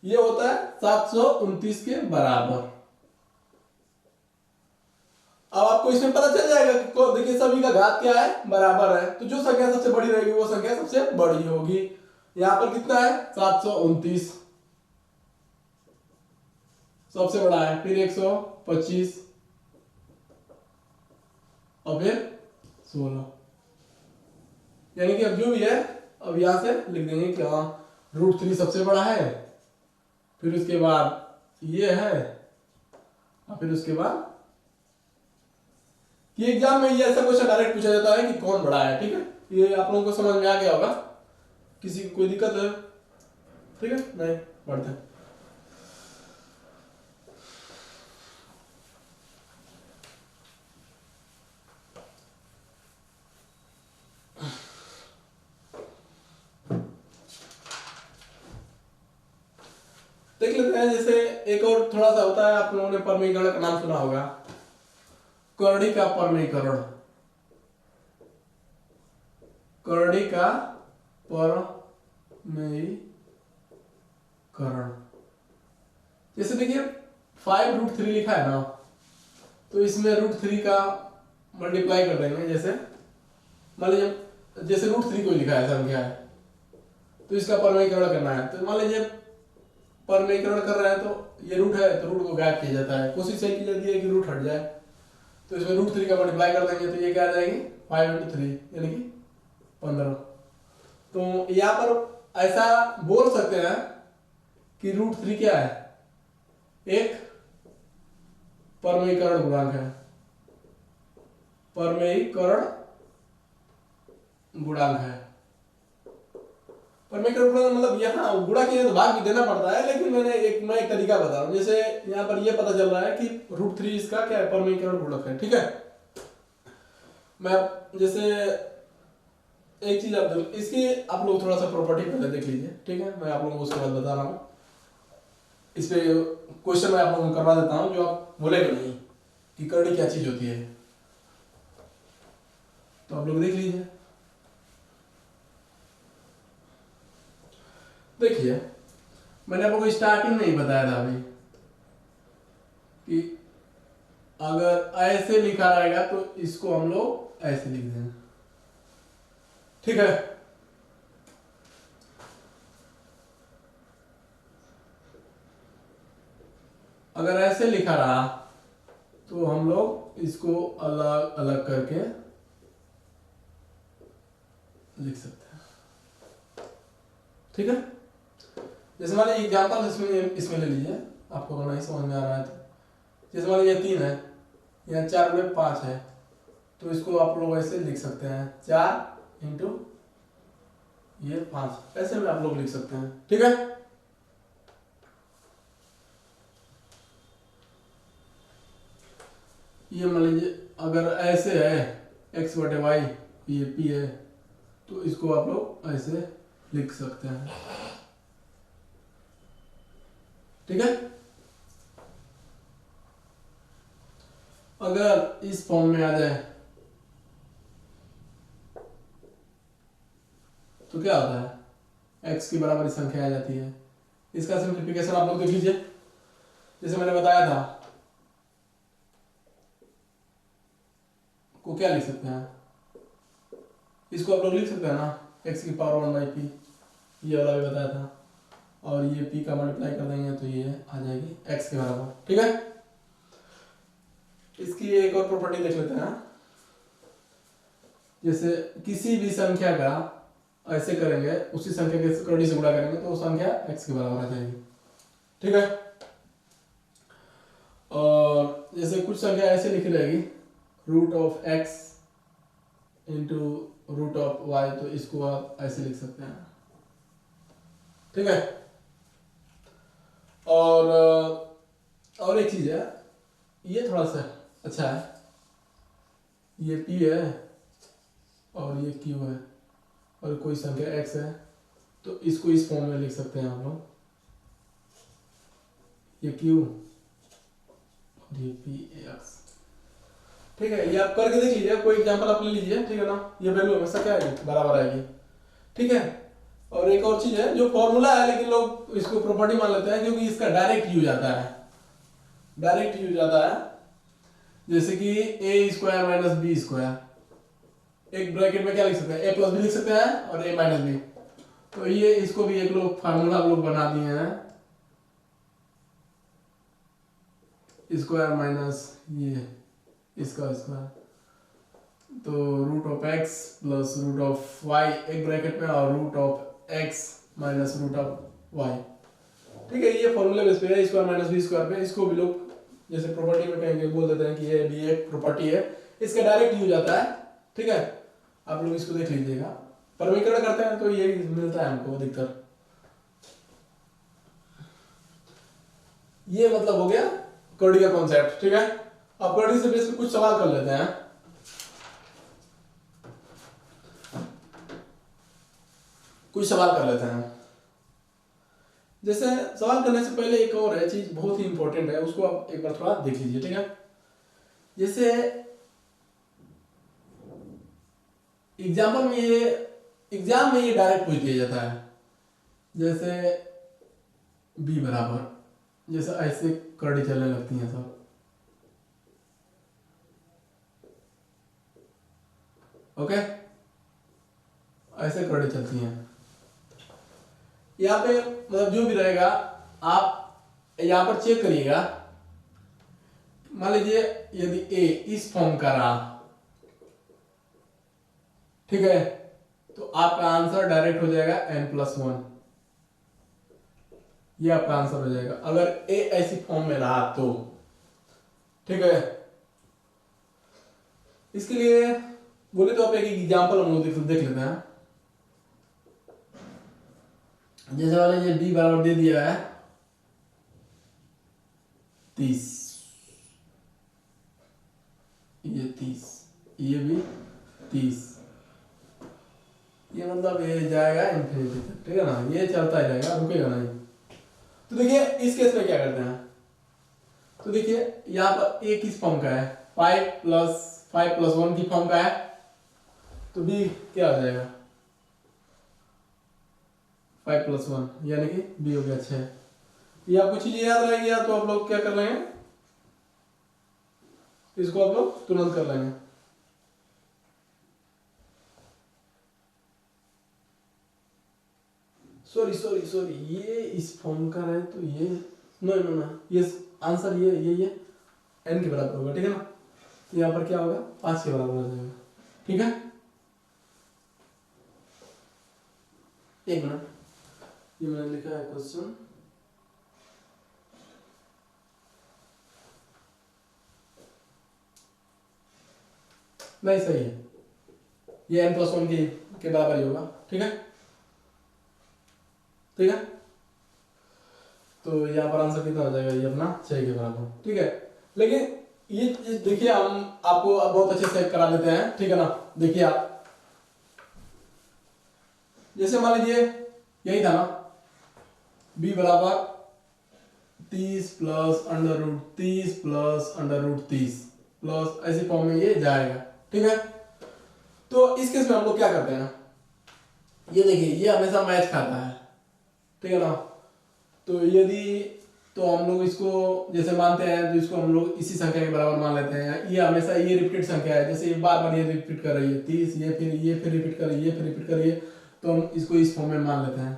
ये होता है 729 के बराबर। अब आपको इसमें पता चल जाएगा कि देखिए सभी का घात क्या है, बराबर है, तो जो संख्या सबसे बड़ी रहेगी वो संख्या सबसे बड़ी होगी। यहां पर कितना है, 729 सबसे बड़ा है, फिर 125 और फिर 16, यानी कि अब जो भी है अब यहां से लिख देंगे कि हाँ √3 सबसे बड़ा है, फिर उसके बाद ये है, और फिर उसके बाद ये एग्जाम में ये ऐसा क्वेश्चन डायरेक्ट पूछा जाता है कि कौन बड़ा है। ठीक है, ये आप लोगों को समझ में आ गया होगा, किसी को कोई दिक्कत है, ठीक है, नहीं पढ़ते हैं। देख लेते हैं, जैसे एक और थोड़ा सा होता है, आप लोगों ने परमीकरण का नाम सुना होगा, करड़ी का परमीकरण। करड़ी का परमीकरण, जैसे देखिए 5√3 लिखा है ना, तो इसमें √3 का मल्टीप्लाई कर देंगे। जैसे मान लीजिए जैसे √3 को लिखा है संख्या है, तो इसका परमीकरण करना है, तो मान लीजिए परमीकरण कर रहे हैं तो ये रूट है तो रूट को गायब किया जाता है, कोशिश यही की जाती है कि रूट हट जाए। तो इसमें √3 का मल्टीप्लाई कर देंगे तो ये क्या आ जाएगी 5 × 3 यानी कि 15। तो यहाँ पर ऐसा बोल सकते हैं कि √3 क्या है, एक परमीकरण गुणांक है, परमीकरण गुणांक है। परमीकरण गुणांक मतलब यहाँ गुणा के लिए तो भाग भी देना पड़ता है, लेकिन मैं एक तरीका बता रहा हूँ। जैसे यहाँ पर ये पता चल रहा है कि √3 इसका क्या है, परमीकरण गुणक है, ठीक है। मैं जैसे एक चीज आप इसकी आप लोग थोड़ा सा प्रॉपर्टी पहले देख लीजिए, ठीक है, मैं आप लोगों को उसके बाद बता रहा हूँ। इस पे क्वेश्चन मैं आप लोगों को करवा देता हूँ जो आप बोलेंगे नहीं कि करनी क्या चीज होती है, तो आप लोग देख लीजिए। देखिए मैंने आपको स्टार्टिंग में ही बताया था अभी कि अगर ऐसे लिखा रहेगा तो इसको हम लोग ऐसे लिख देंगे, ठीक है। अगर ऐसे लिखा रहा तो हम लोग इसको अलग अलग करके लिख सकते हैं, ठीक है। जैसे मान लीजिए एग्जाम्पल इसमें ले लीजिए, आपको अगर नहीं समझ में आ रहा है तो। जैसे मान लीजिए 3 है, यहाँ 4 में 5 है, तो इसको आप लोग ऐसे लिख सकते हैं 4 × ये 5, ऐसे में आप लोग लिख सकते हैं, ठीक है। ये मान लीजिए अगर ऐसे है x/y ये p है, तो इसको आप लोग ऐसे लिख सकते हैं, ठीक है। अगर इस फॉर्म में आ जाए तो क्या होता है, x की बराबर संख्या आ जाती है। इसका सिंप्लीफिकेशन आप लोग देख लीजिए, जैसे मैंने बताया था को क्या लिख सकते हैं, इसको आप लोग लिख सकते हैं ना x⁻1/p, ये वाला भी बताया था, और ये p का मल्टीप्लाई कर देंगे तो ये आ जाएगी x के बराबर, ठीक है। इसकी एक और प्रॉपर्टी देख लेते हैं, जैसे किसी भी संख्या का ऐसे करेंगे उसी संख्या के कड़ी से गुणा करेंगे तो वो संख्या x के बराबर आ जाएगी, ठीक है। और जैसे कुछ संख्या ऐसे लिखी रहेगी √x × √y, तो इसको आप ऐसे लिख सकते हैं, ठीक है। और एक चीज है, ये थोड़ा सा अच्छा है, ये p है और ये q है और कोई संख्या x है, तो इसको इस फॉर्म में लिख सकते हैं हम लोग, ये q और ये px, ठीक है। ये आप करके देख लीजिए, कोई एग्जांपल आप ले लीजिए, ठीक है ना। ये वैल्यू हमेशा क्या आएगी, बराबर आएगी, ठीक है। और एक और चीज है जो फॉर्मूला है लेकिन लोग इसको प्रॉपर्टी मान लेते हैं क्योंकि इसका डायरेक्ट यूज आता है, डायरेक्ट यूज आता है। जैसे कि a² - b², एक ब्रैकेट में क्या लिख सकते हैं, a + b लिख सकते हैं और a - b, तो ये इसको भी एक लोग फार्मूला लोग बना दिए हैं, स्क्वायर - ये इसका स्क्वायर, तो √x + √y एक ब्रैकेट में और √x - √y, ठीक है। ये फॉर्मूले बेस पे है, स्क्वायर - b² पे। इसको भी लोग जैसे प्रॉपर्टी में कहेंगे बोल देते हैं कि ये भी एक प्रॉपर्टी है, इसका डायरेक्ट यूज आता है, ठीक है। आप लोग इसको देख लीजिएगा, परमीकरण करते हैं तो ये मिलता है हमको अधिकतर। ये मतलब हो गया कड़ी का कॉन्सेप्ट, ठीक है। अब कड़ी से बेस पे कुछ सवाल कर लेते हैं, कुछ सवाल कर लेते हैं। जैसे सवाल करने से पहले एक और है चीज बहुत ही इंपॉर्टेंट है, उसको आप एक बार थोड़ा देख लीजिए, ठीक है। जैसे एग्जाम में ये डायरेक्ट पूछ दिया जाता है, जैसे b बराबर, जैसे ऐसे कड़ी चलने लगती हैं सब, ओके, ऐसे कड़ी चलती हैं। यहाँ पे मतलब जो भी रहेगा आप यहाँ पर चेक करिएगा, मान लीजिए यदि ए इस फॉर्म का रहा, ठीक है, तो आपका आंसर डायरेक्ट हो जाएगा n+1, ये आपका आंसर हो जाएगा अगर ए ऐसी फॉर्म में रहा तो, ठीक है। इसके लिए बोले तो आप एक एग्जांपल हम लोग देख लेते हैं। जैसे वाले ये b बराबर दे दिया है 30, ये 30, ये भी 30, ये मतलब ये जाएगा इन्फिनिटी तक, ठीक है ना, ये चलता ही रहेगा, रुकेगा नहीं। तो देखिए इस केस में क्या करते हैं, तो देखिए यहाँ पर a किस फॉर्म का है, 5+1 की फॉर्म का है, तो b क्या हो जाएगा 5+1 यानी कि b हो गया 6। ये आपको चीजें याद रहेगी या तो आप लोग क्या कर लेंगे, इसको आप लोग तुरंत कर लेंगे। सॉरी ये इस फॉर्म का है तो ये नो ये आंसर ये n के बराबर होगा, ठीक है ना, यहाँ पर क्या होगा 5 के बराबर हो जाएगा, ठीक है। एक मिनट, ये मैंने लिखा है क्वेश्चन, नहीं सही है, ये n+1 के बराबर ही होगा, ठीक है, ठीक है। तो यहाँ पर आंसर कितना हो जाएगा, ये अपना 6 के बराबर, ठीक है। लेकिन ये देखिए हम आपको बहुत अच्छे से करा देते हैं, ठीक है ना। देखिए आप जैसे मान लीजिए यही था ना, b बराबर 30 + √30 + √30 प्लस ऐसे फॉर्म में ये जाएगा, ठीक है। तो इस केस में हम लोग क्या करते हैं, ये देखिए ये हमेशा मैच खाता है, ठीक है ना। तो यदि तो हम लोग इसको जैसे मानते हैं तो इसको हम लोग इसी संख्या के बराबर मान लेते हैं, ये हमेशा ये रिपीट संख्या है, जैसे बार बार ये रिपीट कर रही है 30, ये फिर रिपीट कर रही है, ये फिर रिपीट कर रही है, तो हम इसको इस फॉर्म में मान लेते हैं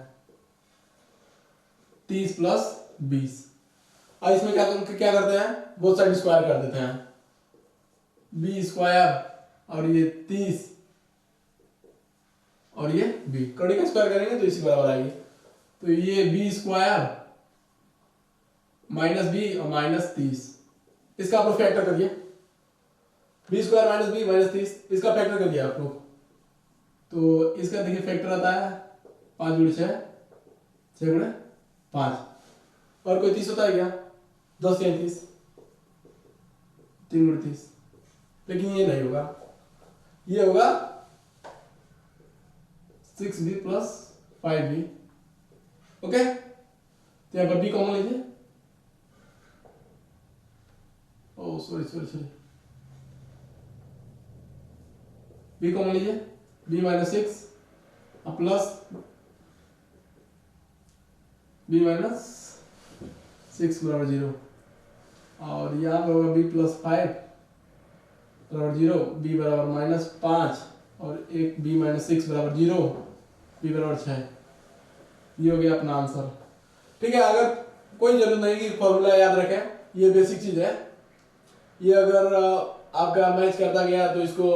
30 + 20। अब इसमें क्या करते हैं, बोथ साइड स्क्वायर कर देते हैं, b² और ये 30 और ये b, कड़ी का स्क्वायर करेंगे तो इसी बराबर आएगी। तो ये b² - b और -30, इसका आप लोग फैक्टर करिए, b² - b -30, इसका फैक्टर करिए आप लोग। तो इसका देखिए फैक्टर आता है 5 × 6, 6 × 5, और कोई 30 होता है क्या, 10 या 30, 3 × 30, लेकिन ये नहीं होगा, ये होगा 6b + 5b, ओके। तो यहाँ पर b कॉमन लीजिए, ओ सॉरी b कॉमन लीजिए, b - 6 प्लस b - 6 = 0, और यहाँ पर होगा b + 5 = 0, b = -5 और एक b - 6 = 0, b = 6। ये हो गया अपना आंसर, ठीक है। अगर कोई जरूरत नहीं कि फॉर्मूला याद रखें, ये बेसिक चीज है, ये अगर आपका मैच करता गया तो इसको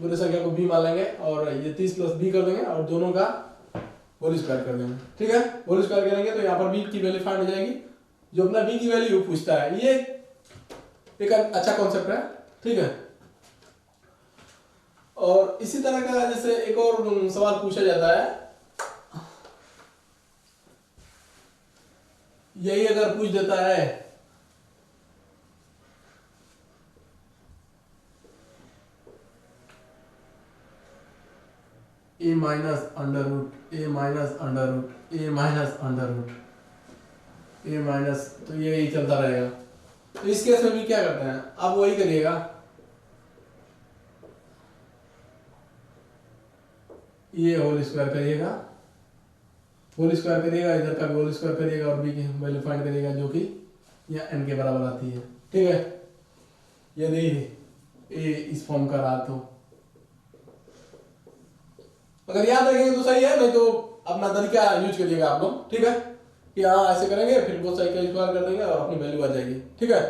पूरी संख्या को b मान लेंगे और ये 30 + b कर देंगे और दोनों का होल स्क्वायर कर देंगे, ठीक है। होल स्क्वायर करेंगे तो यहाँ पर b की वैल्यू फाइंड हो जाएगी, जो अपना b की वैल्यू पूछता है, ये एक अच्छा कॉन्सेप्ट है, ठीक है। और इसी तरह का जैसे एक और सवाल पूछा जाता है, यही अगर पूछ देता है a - तो ये ही चलता रहेगा। तो इस केस में भी क्या करते हैं, आप वही करिएगा, ये होल स्क्वायर करिएगा, इधर का भी होल स्क्वायर करिएगा और b की वैल्यू फाइंड करिएगा जो कि यहाँ n के बराबर आती है, ठीक है। यदि a इस फॉर्म का रहा तो अगर याद रखेंगे तो सही है, नहीं तो अपना तरीका यूज करिएगा आप लोग, ठीक है। कि हाँ ऐसे करेंगे, फिर बोथ साइड का स्क्वायर कर देंगे और अपनी वैल्यू आ जाएगी। ठीक है,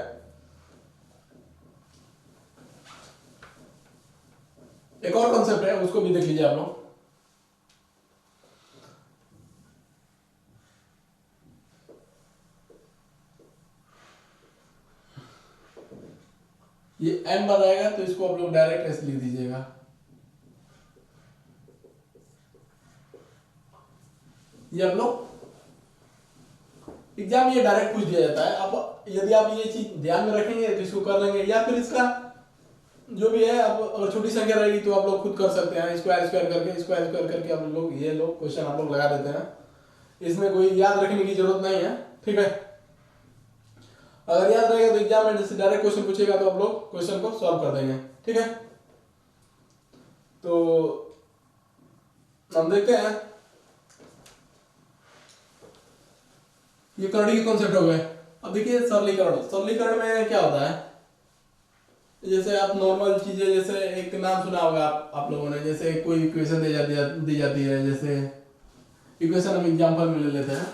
एक और कॉन्सेप्ट है, उसको भी देख लीजिए आप लोग। ये n बार आएगा तो इसको आप लोग डायरेक्ट ऐसे लिख दीजिएगा। ये आप लोग एग्जाम ये डायरेक्ट पूछ दिया जाता है। आप यदि आप ये चीज ध्यान में रखेंगे तो इसको कर लेंगे, या फिर इसका जो भी है, आप अगर छोटी संख्या रहेगी तो आप लोग खुद कर सकते हैं, स्क्वायर स्क्वायर करके आप लोग ये लोग क्वेश्चन आप लोग लगा देते हैं। इसमें कोई याद रखने की जरूरत नहीं है। ठीक है, अगर याद रहेगा तो एग्जाम में जैसे डायरेक्ट क्वेश्चन पूछेगा तो आप लोग क्वेश्चन को सॉल्व कर देंगे। ठीक है, तो हम देखते हैं, ये करंट के कॉन्सेप्ट हो गए। अब देखिए सरलीकरण में क्या होता है, जैसे आप नॉर्मल चीजें, जैसे एक नाम सुना होगा आप लोगों ने, जैसे कोई इक्वेशन दी जाती है, जैसे इक्वेशन हम एग्जांपल में ले लेते हैं।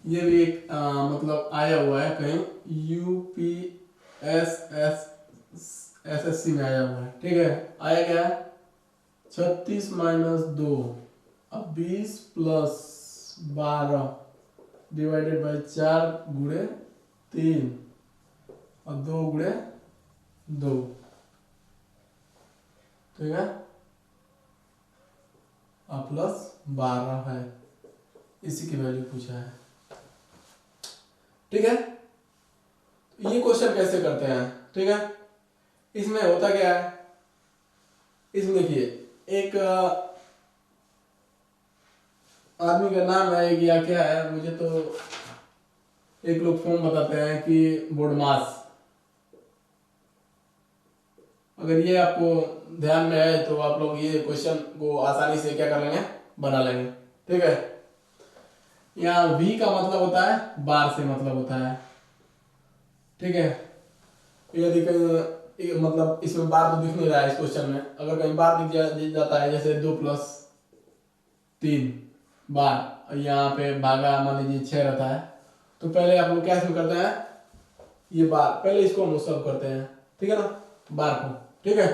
ये भी एक मतलब आया हुआ है कहीं UPSSSC में आया हुआ है। ठीक है, आया क्या है, 36 माइनस 2 अब 20 प्लस 12 डिवाइडेड बाई 4 गुणे 3 और 2 गुणे 2। ठीक है, और प्लस 12 है, इसी की वैल्यू पूछा है। ठीक है, ये क्वेश्चन कैसे करते हैं। ठीक है, इसमें होता क्या है, इसमें देखिए एक आदमी का नाम है या क्या है, मुझे तो एक लोग फॉर्म बताते हैं कि बोडमास। अगर ये आपको ध्यान में है तो आप लोग ये क्वेश्चन को आसानी से क्या कर लेंगे, बना लेंगे। ठीक है, यहाँ V का मतलब होता है बार से मतलब होता है। ठीक है, यदि कहीं मतलब इसमें बार तो दिख नहीं रहा है इस क्वेश्चन में, अगर कहीं बार दिख जाता है, जैसे 2 प्लस 3 बार, यहाँ पे भागा मान लीजिए 6 रहता है, तो पहले आप लोग क्या करते हैं, ये बार पहले इसको हम सॉल्व करते हैं। ठीक है ना, बार को। ठीक है,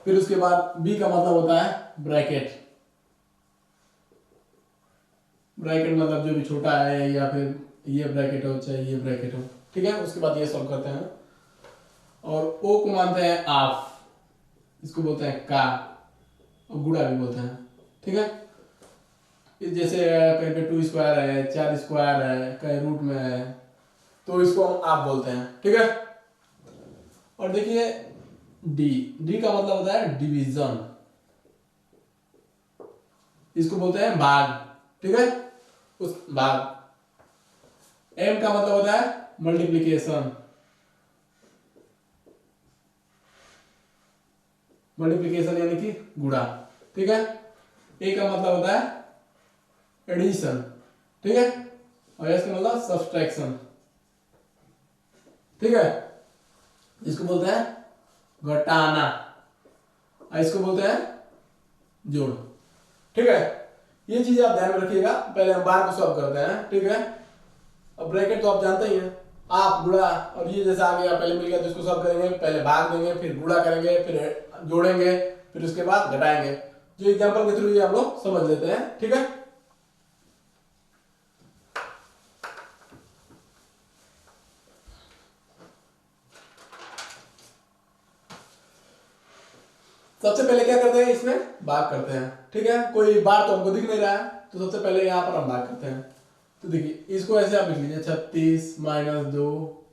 फिर उसके बाद B का मतलब होता है ब्रैकेट। ब्रैकेट मतलब जो भी छोटा है, या फिर ये ब्रैकेट हो चाहे ये ब्रैकेट हो। ठीक है, उसके बाद ये सॉल्व करते हैं, और O को मानते हैं हाफ, इसको बोलते हैं का, और गुणा भी बोलते हैं। ठीक है, जैसे कहीं पे 2 स्क्वायर है, 4 स्क्वायर है, कहीं रूट में है, तो इसको हम आप बोलते हैं। ठीक है, और देखिए डी का मतलब होता है डिवीजन, इसको बोलते हैं भाग। ठीक है, उस भाग। एम का मतलब होता है मल्टीप्लिकेशन, यानी कि गुणा। ठीक है, ए का मतलब होता है एडिशन। ठीक है, और इसका मतलब सब्सट्रैक्शन। ठीक है, इसको बोलते हैं घटाना, और इसको बोलते हैं जोड़। ठीक है, ये चीजें आप ध्यान में रखिएगा। पहले हम बार को सॉल्व करते हैं। ठीक है, अब ब्रैकेट तो आप जानते ही हैं, आप गुणा, और ये जैसा आ गया, पहले मिल गया तो इसको सॉल्व करेंगे, पहले भाग देंगे, फिर गुणा करेंगे, फिर जोड़ेंगे, फिर उसके बाद घटाएंगे। जो एग्जांपल के थ्रू ये हम लोग समझ लेते हैं। ठीक है, सबसे पहले क्या करते हैं, इसमें भाग करते हैं। ठीक है, कोई बार तो हमको दिख नहीं रहा है, तो सबसे पहले यहाँ पर हम भाग करते हैं। तो देखिए इसको ऐसे आप लिख लीजिए, 36 माइनस 2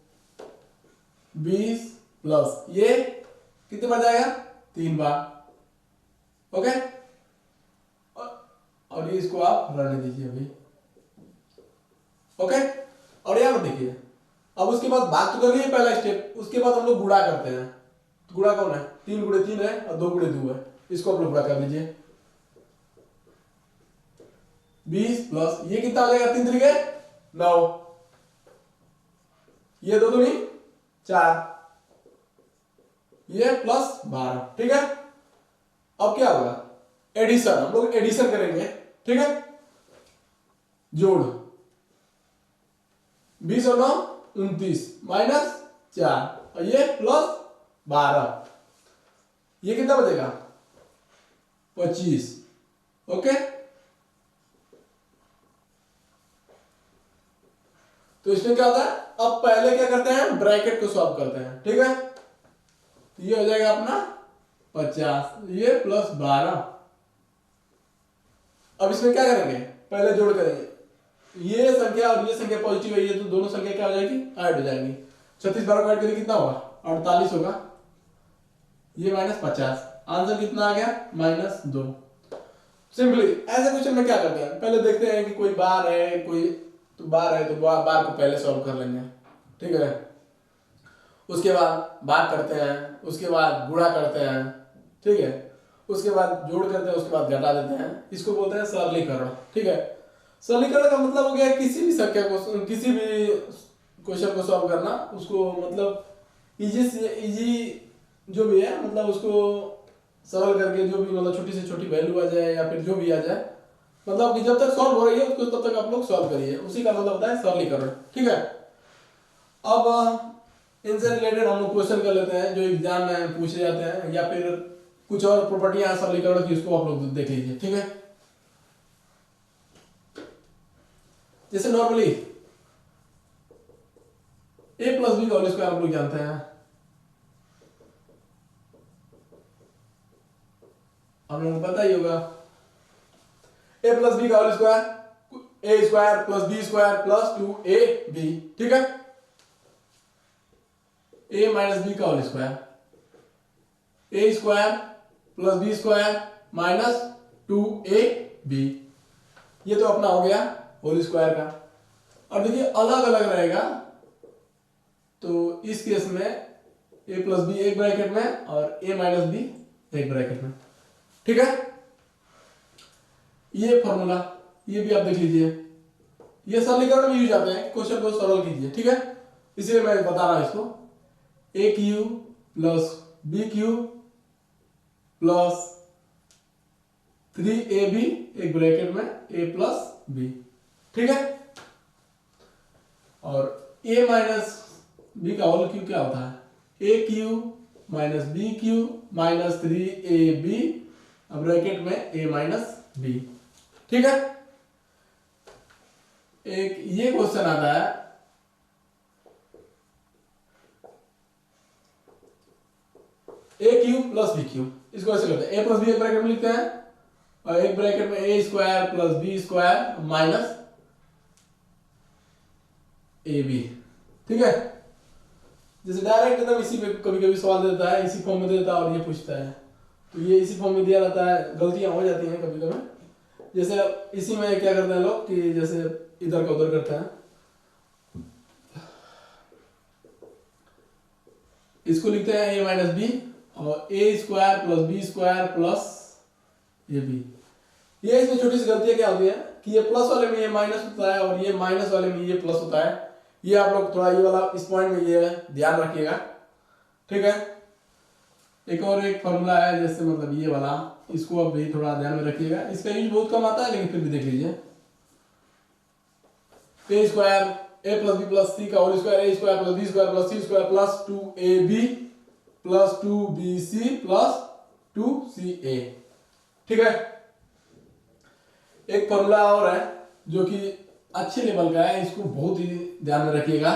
20 प्लस ये कितने बार जाएगा, 3 बार। ओके, और ये इसको आप रहने दीजिए अभी। ओके, और यहाँ पर देखिए, अब उसके बाद भाग तो कर लिए पहला स्टेप, उसके बाद हम लोग गुणा करते हैं। तो गुणा कौन है, 3 गुणे 3 है और 2 गुणे 2 है, इसको आप लोग गुणा कर लीजिए। 20 प्लस ये कितना हो जाएगा, 3 तरीके 9, ये 2 दूनी 4, ये प्लस 12। ठीक है, अब क्या होगा, एडिशन, हम लोग एडिशन करेंगे। ठीक है, जोड़ 20 और 9 29 माइनस 4 और ये प्लस 12, ये कितना बचेगा 25। ओके, तो इसमें क्या होता है, अब पहले क्या करते हैं, ब्रैकेट को सॉल्व करते हैं। ठीक है, तो ये हो जाएगा अपना 50, ये प्लस 12। अब इसमें क्या करेंगे, पहले जोड़ करेंगे, ये संख्या और ये संख्या पॉजिटिव है, ये तो दोनों संख्या क्या हो जाएगी, ऐड हो जाएंगी। 36 12 को ऐड करेंगे कितना होगा 48 होगा, ये माइनस 50, आंसर कितना आ गया -2। सिंपली ऐसे क्वेश्चन में क्या करते हैं, पहले देखते हैं कि कोई बार है, कोई तो बार है, तो बार को पहले सॉल्व कर लेंगे। ठीक है, उसके बाद भाग करते हैं, उसके बाद गुणा करते हैं, ठीक है, उसके बाद जोड़ करते हैं, उसके बाद घटा देते हैं, इसको बोलते हैं सरलीकरण। ठीक है, सरलीकरण का मतलब हो गया किसी भी संख्या को, किसी भी क्वेश्चन को सॉल्व करना, उसको मतलब इजी से इजी जो भी है, मतलब उसको सरल करके जो भी मतलब छोटी से छोटी वैल्यू आ जाए या फिर जो भी आ जाए, मतलब कि जब तक सॉल्व हो रही है उसको तब तक आप लोग सॉल्व करिए, उसी का मतलब होता है सरलीकरण। ठीक है, अब इनसे रिलेटेड हम लोग क्वेश्चन कर लेते हैं जो एग्जाम में पूछे जाते हैं, या फिर कुछ और प्रॉपर्टियां सरलीकरण की, उसको आप लोग देख लीजिए। ठीक है, जैसे नॉर्मली a प्लस बी का होल स्क्वायर आप लोग जानते हैं, हम लोगों को पता ही होगा, a प्लस बी का whole square a square plus B square plus 2ab। ठीक है, a माइनस बी का whole square a square plus B square minus 2ab, ये तो अपना हो गया होल स्क्वायर का। और देखिए अलग अलग रहेगा, तो इस केस में a प्लस बी एक ब्रैकेट में और a माइनस बी एक ब्रैकेट में। ठीक है, ये फॉर्मूला ये भी आप देख लीजिए, ये सरलीकरण में यूज आते हैं, क्वेश्चन को सरल कीजिए। ठीक है, इसलिए मैं बता रहा हूं इसको, A cube plus B cube plus 3ab एक ब्रैकेट में a प्लस बी। ठीक है, और a माइनस बी का होल क्यू क्या होता है, A cube minus B cube minus 3ab bracket में a माइनस बी। ठीक है, एक ये क्वेश्चन आता है, A cube plus B cube, इसको ऐसे करते हैं, ए प्लस बी एक ब्रैकेट में लिखते हैं और एक ब्रैकेट में A square plus B square minus A B. ठीक है, जैसे डायरेक्ट एकदम इसी पे कभी कभी सवाल देता है, इसी फॉर्म में देता है और ये पूछता है, तो ये इसी फॉर्म में दिया रहता है, गलतियां हो जाती हैं कभी कभी। जैसे इसी में क्या करते हैं लोग कि जैसे इधर का उधर करते हैं, इसको लिखते हैं a माइनस बी और a square plus B square plus A B. ये इसमें छोटी सी गलतियां क्या होती है कि ये प्लस वाले में ये माइनस होता है और ये माइनस वाले में ये प्लस होता है, ये आप लोग थोड़ा ये वाला इस पॉइंट में ये ध्यान रखिएगा। ठीक है, एक और एक फॉर्मूला है जैसे मतलब ये वाला, इसको अब भी थोड़ा ध्यान में रखिएगा, इसका यूज बहुत कम आता है लेकिन फिर भी देख लीजिए, A square A plus B plus C का whole square A square plus B square plus C square plus 2ab plus 2bc plus 2ca। ठीक है, एक फॉर्मूला और है जो कि अच्छे लेवल का है, इसको बहुत ही ध्यान में रखिएगा,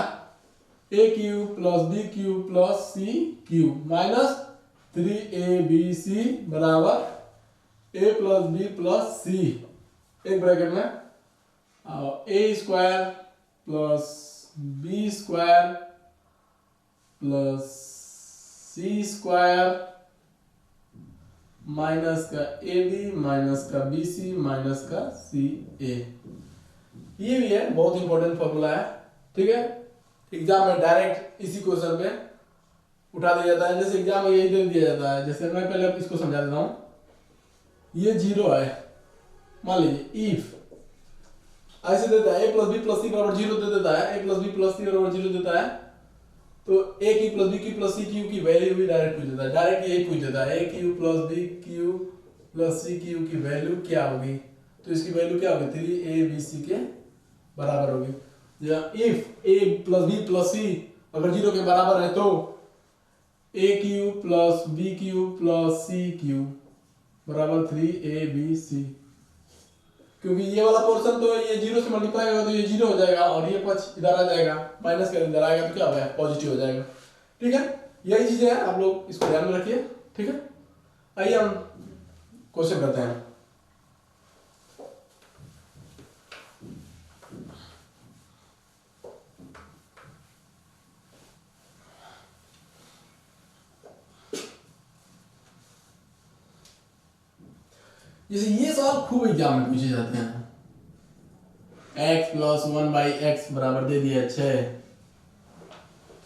A cube plus B cube plus C cube minus 3abc बराबर A plus B plus C एक ब्रैकेट में A square plus B square plus C square minus का ए बी माइनस का बी सी माइनस का C ए। ये भी है बहुत इंपॉर्टेंट फॉर्मूला है। ठीक है, एग्जाम में डायरेक्ट इसी क्वेश्चन पे उठा दिया जाता है, जैसे एग्जाम में यही दे दिया जाता है। जैसे मैं पहले इसको समझा देता हूँ, ये 0 है, मान लीजिए इफ ऐसे देता है A plus B plus C बराबर 0 दे देता है, A plus B plus C बराबर 0 देता है, तो A cube plus B cube plus C cube की वैल्यू भी डायरेक्ट पूछ देता है, डायरेक्ट यही पूछ देता है A cube plus B cube plus C cube की वैल्यू क्या होगी, तो इसकी वैल्यू क्या होगी 3abc के बराबर होगी। If a plus B plus C अगर 0 के बराबर है तो a cube plus B cube plus C cube बराबर 3abc, क्योंकि ये वाला पोर्शन तो ये 0 से मल्टीप्लाई होगा तो ये 0 हो जाएगा और ये पक्ष इधर आ जाएगा, माइनस कर इधर आएगा तो क्या होगा पॉजिटिव हो जाएगा। ठीक है, यही चीजें हैं, आप लोग इसको ध्यान में रखिए। ठीक है, आइए हम क्वेश्चन करते हैं। जैसे ये सवाल खूब एग्जाम में पूछे जाते हैं। x प्लस 1/x बराबर दे दिया 6,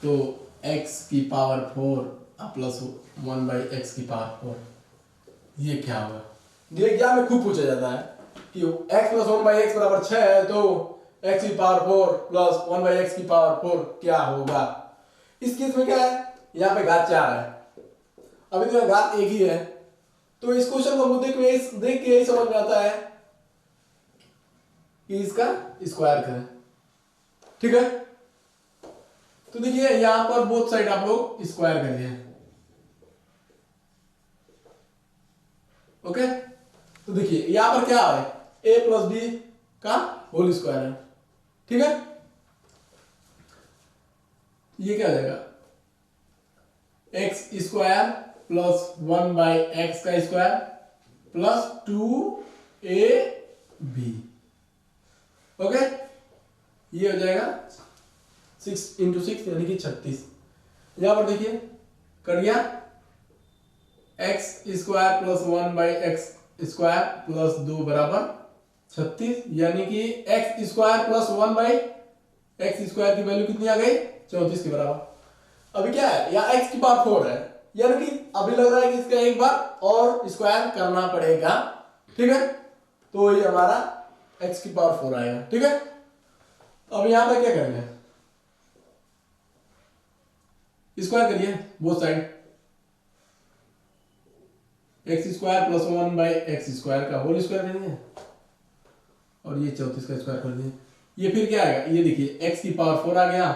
तो x की पावर 4 प्लस 1/x की पावर 4, ये क्या होगा? ये एग्जाम में खूब पूछा जाता है कि x प्लस 1/x बराबर 6 है तो x की पावर 4 प्लस 1/x की पावर 4 क्या होगा? इस केस में क्या है, यहाँ पे घात 4 है, अभी तो घात 1 ही है, तो इस क्वेश्चन को देख के यही समझ में आता है कि इसका स्क्वायर करें। ठीक है, तो देखिए यहां पर बोथ साइड आप लोग स्क्वायर करिए। ओके, तो देखिए यहां पर क्या है a प्लस बी का होल स्क्वायर है। ठीक है, ये क्या हो जाएगा एक्स स्क्वायर प्लस 1/x का स्क्वायर प्लस 2ab। ओके, ये हो जाएगा 6 इंटू 6 यानी कि 36। यहां पर देखिए कर गया x square plus 1/x square plus 2 बराबर 36, यानी कि x square plus 1/x square की वैल्यू कितनी आ गई 34 के बराबर। अभी क्या है यहाँ x की पावर 4 है, यानी कि अभी लग रहा है कि इसका एक बार और स्क्वायर करना पड़ेगा। ठीक है, तो ये हमारा x की पावर 4 आएगा। ठीक है, अब यहां पे क्या करेंगे स्क्वायर करिए both side, x square plus 1/x square का होल स्क्वायर करेंगे और ये 34 का स्क्वायर कर दिए। ये फिर क्या आएगा, ये देखिए x की पावर 4 आ गया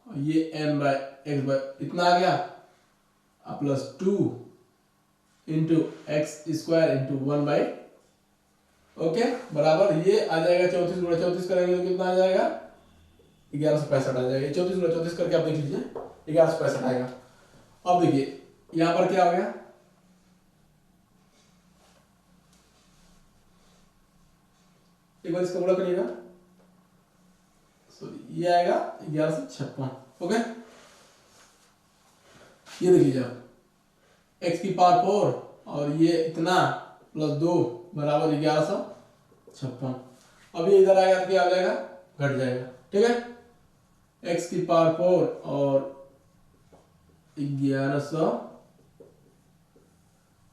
और ये n/x इतना आ गया plus 2 into x square into 1/, okay बराबर ये आ जाएगा 34 गुणा 34 करेंगे तो कितना आ जाएगा 1165 आ जाएगा। 34 गुणा 34 करके आप देख लीजिए 1165 आएगा। अब देखिए यहां पर क्या हो गया, एक बार इसका गुणा करिएगा, सॉरी ये आएगा 1156। ओके, ये देख लीजिए आप x की पावर 4 और ये इतना प्लस 2 बराबर 1156। अब ये इधर आएगा क्या आ जाएगा घट जाएगा। ठीक है, x की पावर 4 और 1100,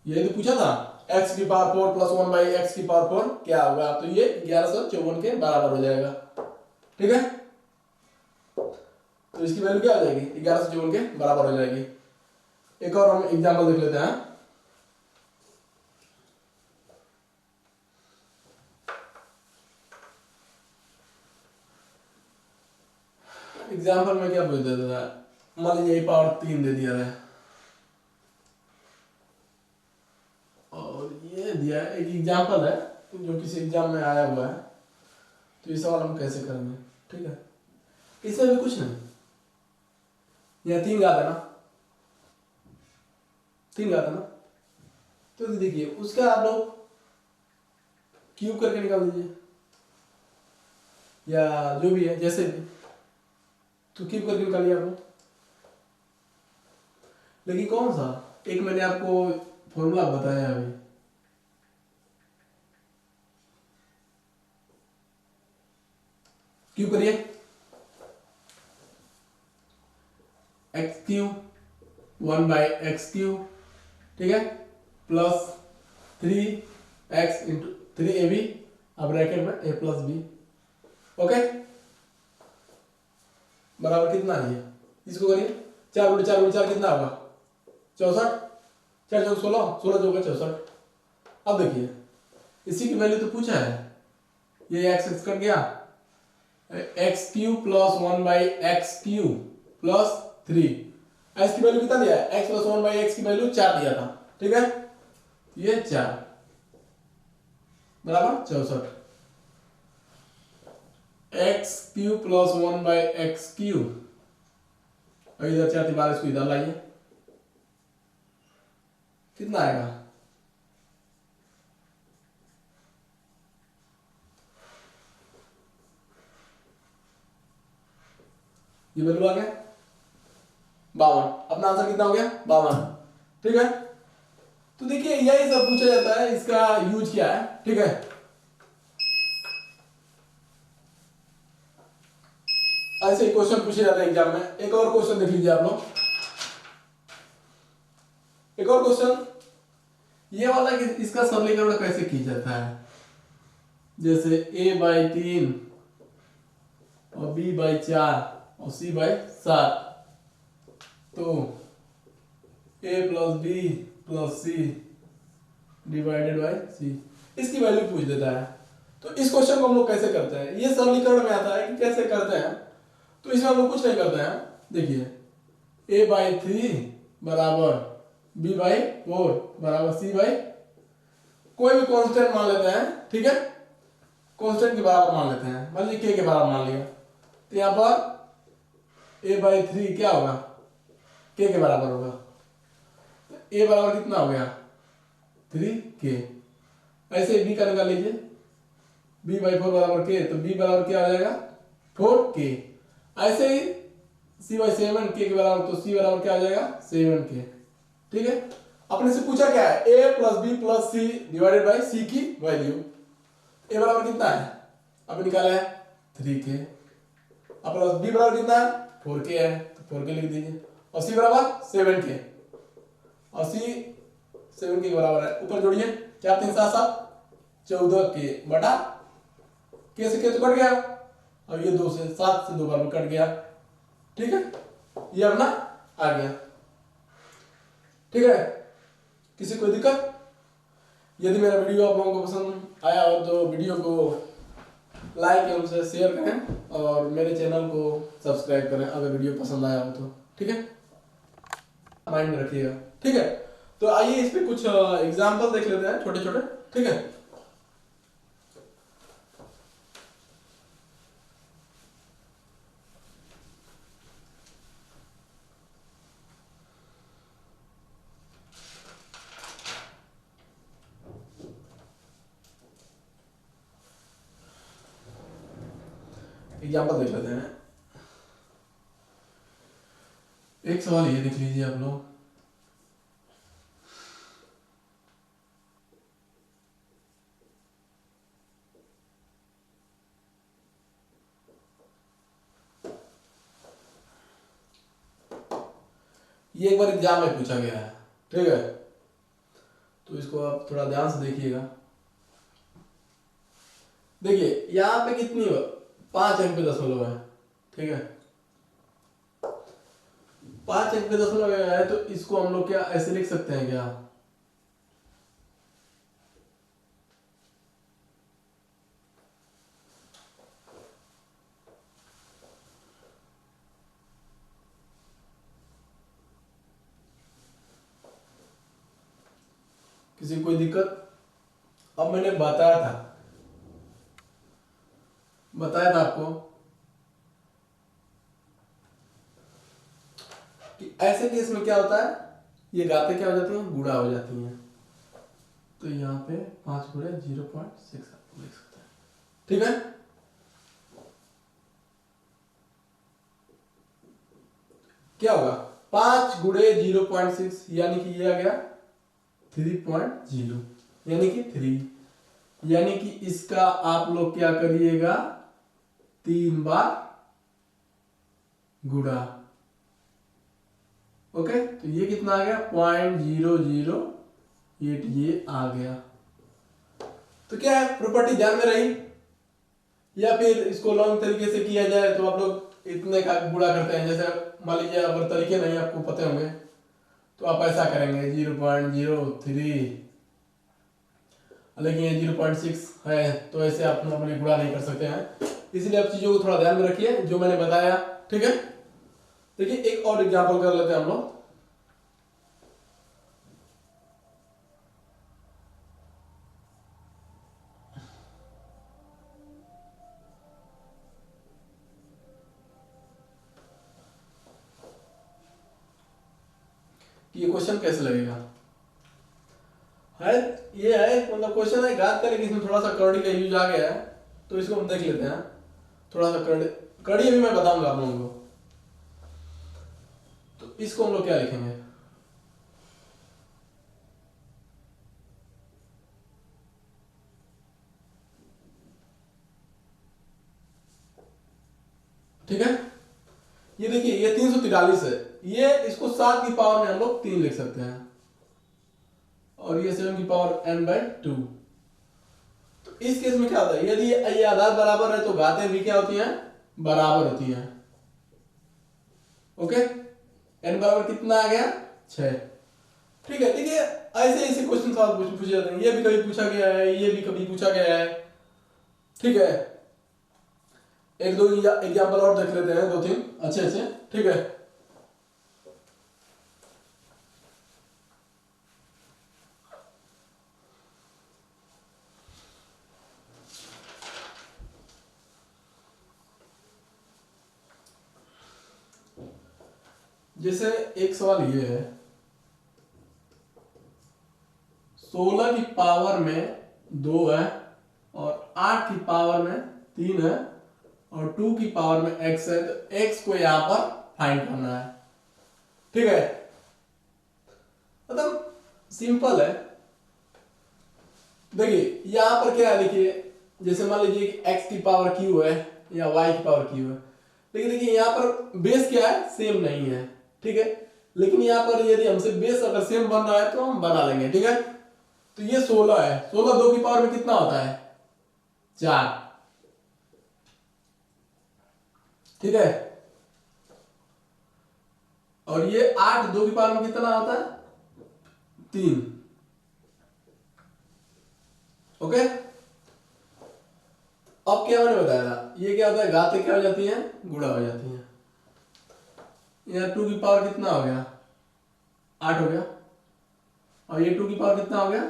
ये तो पूछा था x की पावर 4 प्लस 1/x की पावर 4 क्या होगा, तो ये 1154 के बराबर हो जाएगा। ठीक है, तो इसकी वैल्यू क्या हो जाएगी 1154 के बराबर हो जाएगी। एक और हम एग्जांपल देख लेते हैं। एग्जांपल में क्या बोल देता है, मान लीजिए पावर 3 दे दिया है और ये दिया है, एक एग्जांपल है जो किसी एग्जाम में आया हुआ है, तो ये सवाल हम कैसे करेंगे। ठीक है, इसमें भी कुछ नहीं, यह 3 घात है ना, 3 घात है ना, तो देखिए उसका आप लोग क्यूब करके निकाल दीजिए या जो भी है जैसे भी, तो क्यूब करके निकालिए आप लोग। लेकिन कौन सा, एक मैंने आपको फॉर्मूला बताया अभी, क्यूब करिए एक्स क्यूब 1/x क्यूब, ठीक है, प्लस 3x इंटू 3ab, अब ब्रैकेट में a प्लस बी, ओके बराबर कितना है, इसको करिए 4 गुणे 4 गुणे 4 कितना होगा 64, 4 चौक 16, 16 चौका 64। अब देखिए इसी की वैल्यू तो पूछा है ये एक्स एक्स कट गया, x Q plus 1/x³ plus 3। X की वैल्यू कितना दिया है, एक्स प्लस 1/x की वैल्यू 4 दिया था, ठीक है। ये 4 बराबर 64। x³ प्लस 1/x³, और इधर 4 थी 12, इसको इधर लाइए, कितना आएगा, ये वैल्यू आ गया 52। अपना आंसर कितना हो गया 52, ठीक है। तो देखिए यही सब पूछा जाता है, इसका यूज क्या है, ठीक है। ऐसे ही क्वेश्चन पूछे जाते हैं एग्जाम में। एक और क्वेश्चन देख लीजिए आप लोग, एक और क्वेश्चन ये वाला कि इसका सरलीकरण कैसे किया जाता है। जैसे a/3 और b/4 और c/7, तो a plus B plus C divided by C, इसकी वैल्यू पूछ देता है। तो इस क्वेश्चन को हम लोग कैसे करते हैं, ये सरलीकरण में आता है कि कैसे करते हैं। तो इसमें हम लोग कुछ नहीं करते हैं, देखिए a/3 बराबर b/4 बराबर c/, कोई भी कांस्टेंट मान लेते हैं, ठीक है। कांस्टेंट के बराबर मान लेते हैं, मान लीजिए k के बराबर मान लिया, तो यहाँ पर a/3 क्या होगा, k के बराबर होगा। तो a बराबर कितना हो गया 3k। ऐसे b का निकाल लीजिए, b/4 बराबर k, तो b बराबर क्या आ जाएगा 4k। ऐसे ही c/7 k के बराबर, तो c बराबर क्या आ जाएगा 7k, ठीक है। अपने से पूछा क्या है, a plus B plus C divided by C की वैल्यू। a बराबर कितना है, अब निकाला है 3k, अब प्लस b बराबर कितना है 4k है, तो 4k लिख दीजिए, और c बराबर 7k, और c 7k के बराबर है, ऊपर जोड़िए 4 3 7 7 14k बटा k से k तो कट गया, अब ये 2 से 7 से 2 बार में कट गया, ठीक है। ये अपना आ गया, ठीक है। किसी कोई दिक्कत? यदि मेरा वीडियो आप लोगों को पसंद आया हो तो वीडियो को लाइक एवं से शेयर करें और मेरे चैनल को सब्सक्राइब करें अगर वीडियो पसंद आया हो तो, ठीक है। माइंड में रखिएगा, ठीक है। तो आइए इस पे कुछ एग्जाम्पल देख लेते हैं छोटे छोटे, ठीक है। एग्जाम्पल देख लेते हैं। एक सवाल ये देख लीजिए आप लोग, ये एक बार एग्जाम में पूछा गया है, ठीक है। तो इसको आप थोड़ा ध्यान से देखिएगा। देखिए यहाँ पे कितनी 5 अंक पे दशमलव है, ठीक है। 5 अंक पे दशमलव है, तो इसको हम लोग क्या ऐसे लिख सकते हैं क्या, किसी कोई दिक्कत? अब मैंने बताया था आपको कि ऐसे केस में क्या होता है, ये गाते क्या हो जाती हैं, गुणा हो जाती हैं। तो यहाँ पे 5 गुणे 0.6 लिख सकते हैं, ठीक है। क्या होगा 5 गुणे 0.6 यानी कि ये आ गया 3.0, यानी कि 3, यानी कि इसका आप लोग क्या करिएगा 3 बार गुणा, ओके। तो ये कितना आ गया 0.008, ये आ गया। तो क्या है प्रॉपर्टी ध्यान में रही, या फिर इसको लॉन्ग तरीके से किया जाए तो आप लोग इतने का गुणा करते हैं। जैसे मान लीजिए अगर तरीके नहीं आपको पते होंगे तो आप ऐसा करेंगे 0.03 लेकिन ये 0.6 है, तो ऐसे आप नॉर्मली गुणा नहीं कर सकते हैं, इसलिए आप चीजों को थोड़ा ध्यान में रखिए जो मैंने बताया। ठीक है, देखिए एक और एग्जांपल कर लेते हैं हम लोग। ये क्वेश्चन कैसे लगेगा है, ये है मतलब क्वेश्चन है घात का, लेकिन इसमें थोड़ा सा कर्डी का यूज आ गया है, तो इसको हम देख लेते हैं। थोड़ा सा कर्डी अभी मैं बताऊंगा आप लोगों को। तो इसको हम लोग क्या लिखेंगे, ठीक है। ये देखिए ये 343 है, ये इसको 7 की पावर में हम लोग 3 लिख सकते हैं, और ये 7 की पावर n/2। तो इस केस में क्या होता है, यदि ये आधार बराबर है तो घातें भी क्या होती हैं, बराबर होती हैं। ओके, n बराबर कितना आ गया, 6। ठीक है, देखिए ऐसे ऐसे क्वेश्चन सॉल्व पूछे जाते हैं, ये भी कभी पूछा गया है, ये भी कभी पूछा गया है। ठीक है, एक दो एग्जाम्पल और देख लेते हैं, 2-3 अच्छे अच्छे। ठीक है, जैसे एक सवाल ये है, 16 की पावर में 2 है और 8 की पावर में 3 है और 2 की पावर में x है, तो x को यहां पर फाइंड करना है। ठीक है, मतलब सिंपल है। देखिए यहां पर क्या है, देखिए जैसे मान लीजिए कि x की पावर q है या y की पावर q है, लेकिन देखिए यहां पर बेस क्या है, सेम नहीं है। ठीक है, लेकिन यहां पर यदि हमसे बेस अगर सेम बन रहा है तो हम बना लेंगे। ठीक है, तो ये 16 है, 16 2 की पावर में कितना होता है, 4। ठीक है, और ये 8 2 की पावर में कितना होता है, 3। ओके, अब क्या मैंने बताया था, ये क्या होता है, घातें क्या हो जाती हैं, गुणा हो जाती हैं। यहाँ 2 की पावर कितना हो गया, 8 हो गया, और ये 2 की पावर कितना हो गया,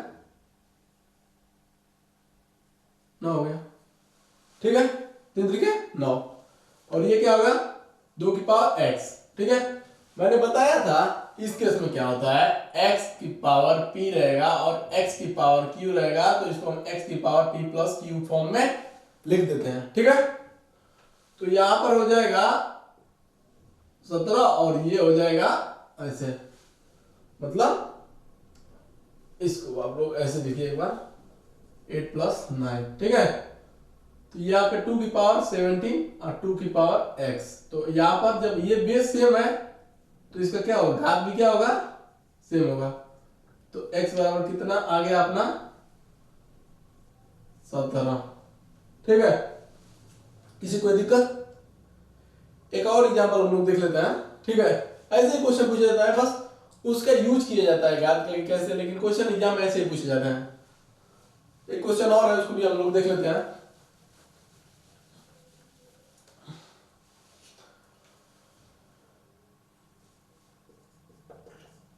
9 हो गया। ठीक है, 3 तरीके 9, और ये क्या होगा, 2 की पावर x। ठीक है, मैंने बताया था इस केस में क्या होता है, x की पावर p रहेगा और x की पावर q रहेगा, तो इसको हम x की power p plus q form में लिख देते हैं। ठीक है, तो यहां पर हो जाएगा 17 और ये हो जाएगा ऐसे, मतलब इसको आप लोग ऐसे देखिए एक बार, 8 + 9। ठीक है, तो यहाँ पे 2 की पावर 17 और 2 की पावर x, तो यहाँ पर जब ये बेस सेम है तो इसका क्या होगा, घात भी क्या होगा, सेम होगा। तो x बराबर कितना आ गया अपना, 17। ठीक है, किसी कोई दिक्कत, एक और एग्जांपल हम लोग देख लेते हैं। ठीक है, ऐसे ही क्वेश्चन पूछा जाता है, बस उसका यूज किया जाता है घात का कैसे, लेकिन क्वेश्चन एग्जाम में ऐसे ही पूछे जाते हैं। एक क्वेश्चन और है, उसको भी हम लोग देख लेते हैं।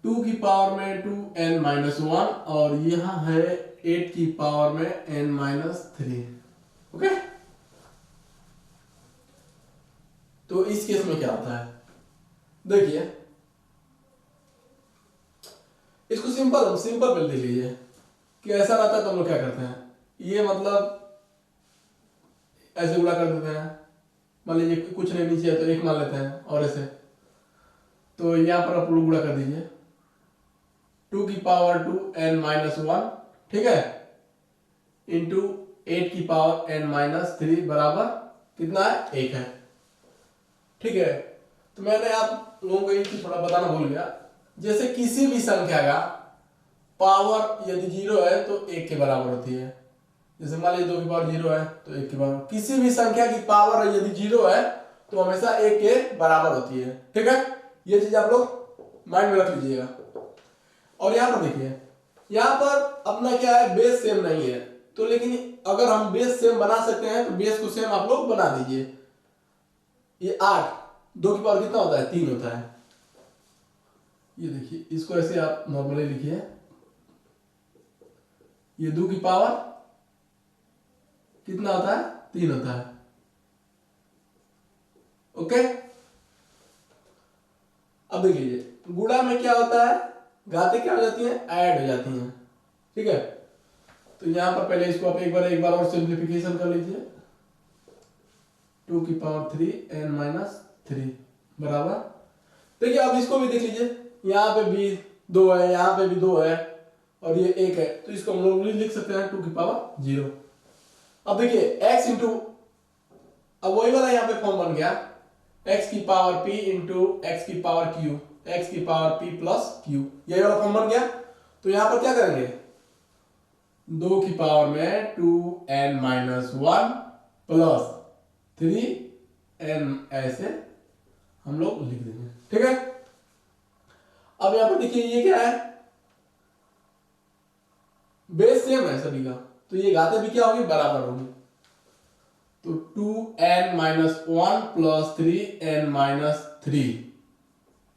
टू की पावर में 2n-1 और यहां है 8 की पावर में n-3। ओके, तो इस केस में क्या होता है, देखिए इसको सिंपल बिल दे लीजिए कि ऐसा रहता है तो हम लोग क्या करते हैं, ये मतलब ऐसे गुणा कर देते हैं, मान लीजिए कुछ नहीं नीचे है तो 1 मान लेते हैं, और ऐसे, तो यहां पर आप लोग गुणा कर दीजिए, 2 की पावर 2n-1, ठीक है, इंटू 8 की पावर n-3 बराबर कितना है, 1 है। ठीक है, तो मैंने आप लोगों को एक चीज थोड़ा बताना भूल गया, जैसे किसी भी संख्या का पावर यदि 0 है तो 1 के बराबर होती है। जैसे मान लीजिए 2 की पावर 0 है तो 1 के बराबर, किसी भी संख्या की पावर यदि 0 है तो हमेशा 1 के बराबर होती है। ठीक है, ये चीज आप लोग माइंड में रख लीजिएगा। और यहां पर देखिए यहाँ पर अपना क्या है, बेस सेम नहीं है, तो लेकिन अगर हम बेस सेम बना सकते हैं तो बेस को सेम आप लोग बना दीजिए। ये 8 2 की पावर कितना होता है, 3 होता है। ये देखिए, इसको ऐसे आप नॉर्मली लिखिए, ये 2 की पावर कितना होता है, 3 होता है। ओके, अब देख लीजिए, गुणा में क्या होता है, घातें क्या हो जाती हैं, ऐड हो जाती हैं। ठीक है, तो यहां पर पहले इसको आप एक बार और सिंप्लीफिकेशन कर लीजिए। 2 की पावर 3 n-3 बराबर, देखिए अब इसको भी देख लीजिए, यहाँ पे भी 2 है, यहाँ पे भी 2 है, और ये 1 है, तो इसको हम लोग लिख सकते हैं 2 की पावर 0। अब देखिए x इंटू, अब वही वाला यहाँ पे फॉर्म बन गया, x की पावर p इंटू एक्स की पावर q, x की पावर p प्लस q, यही वाला फॉर्म बन गया। तो यहाँ पर क्या करेंगे, 2 की पावर में 2n-1 प्लस 3n, ऐसे हम लोग लिख देंगे। ठीक है, अब यहां पर देखिए ये क्या है, बेस सेम है सभी का, तो ये घातें भी क्या होगी, बराबर होगी। तो 2n-1 प्लस 3n-3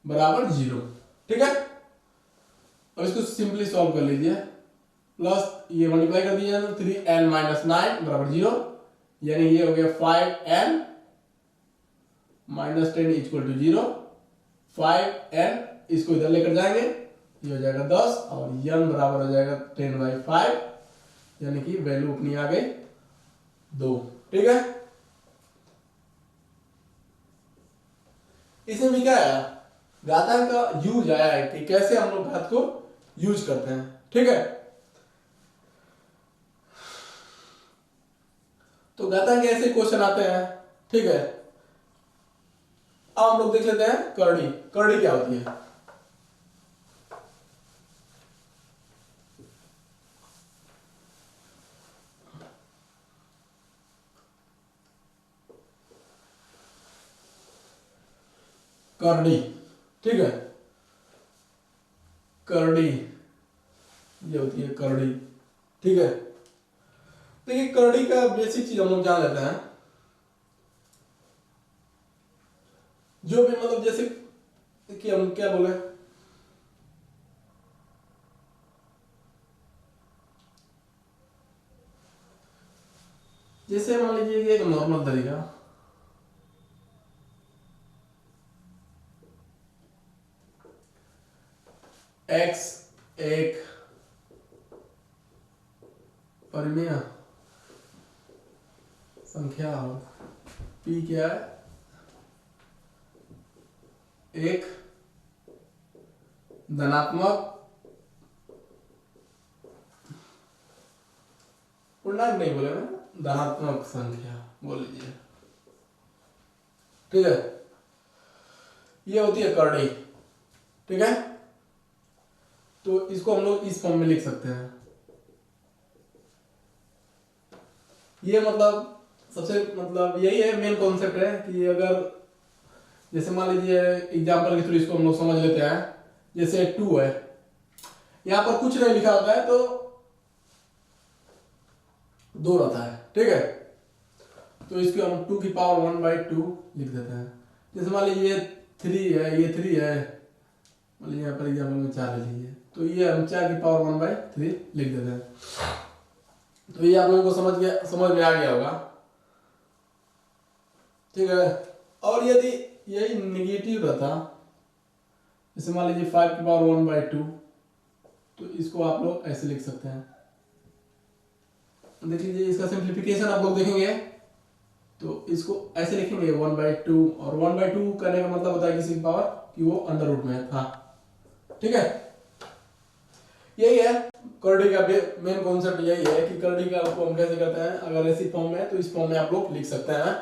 बराबर 0। ठीक है, अब इसको सिंपली सॉल्व कर लीजिए, प्लस ये मल्टीप्लाई कर दीजिए, 3n-9 बराबर 0, यानी ये हो गया 5n -10 इक्वल टू 0। 5n इसको इधर लेकर जाएंगे, ये हो जाएगा 10, और n बराबर हो जाएगा 10/5, यानी कि वैल्यू अपनी आ गई 2। ठीक है, इसमें भी क्या है, घातांक का यूज आया है कि कैसे हम लोग घात को यूज करते हैं। ठीक है, तो घातांक ऐसे क्वेश्चन आते हैं। ठीक है, अब हम लोग देख लेते हैं करड़ी। करड़ी क्या होती है, करड़ी। ठीक है, करड़ी ये होती है करड़ी। ठीक है, देखिए करड़ी का बेसिक चीज हम लोग जान लेते हैं, जो भी मतलब जैसे कि हम क्या बोले, जैसे मान लीजिए कि एक नॉर्मल तरीका, x एक परिमेय संख्या हो, p क्या है, एक धनात्मक पूर्णांक नहीं बोले, धनात्मक संख्या बोल लीजिए। ठीक है, ये होती है करड़ी। ठीक है, तो इसको हम लोग इस फॉर्म में लिख सकते हैं। ये मतलब सबसे मतलब यही है, मेन कॉन्सेप्ट है कि अगर जैसे मान लीजिए एग्जांपल के थ्रू इसको हम लोग समझ लेते हैं, जैसे 2 है, यहां पर कुछ नहीं लिखा होता है तो 2 रहता है। ठीक है, तो इसको हम 2 की पावर 1/2 लिख देते हैं। जैसे मान लीजिए ये 3 है, ये 3 है, मान लीजिए यहाँ पर एग्जाम्पल में 4 ले लीजिए, तो ये हम 4 की पावर 1/3 लिख देते हैं। तो ये आप लोगों को समझ में आ गया होगा। ठीक है, और यदि यही निगेटिव रहता, जैसे मान लीजिए 5 की पावर 1/2, तो इसको आप लोग ऐसे लिख सकते हैं। देख लीजिए, इसका सिंप्लीफिकेशन आप लोग देखेंगे तो इसको ऐसे लिखेंगे 1/2, और 1/2 करने का मतलब होता है किसी की पावर कि वो अंडर रूट में था। ठीक है, यही है करड़ी का मेन कॉन्सेप्ट, यही है कि करड़ी का आपको हम कैसे करते हैं। अगर ऐसी फॉर्म में है तो इस फॉर्म में आप लोग लिख सकते हैं,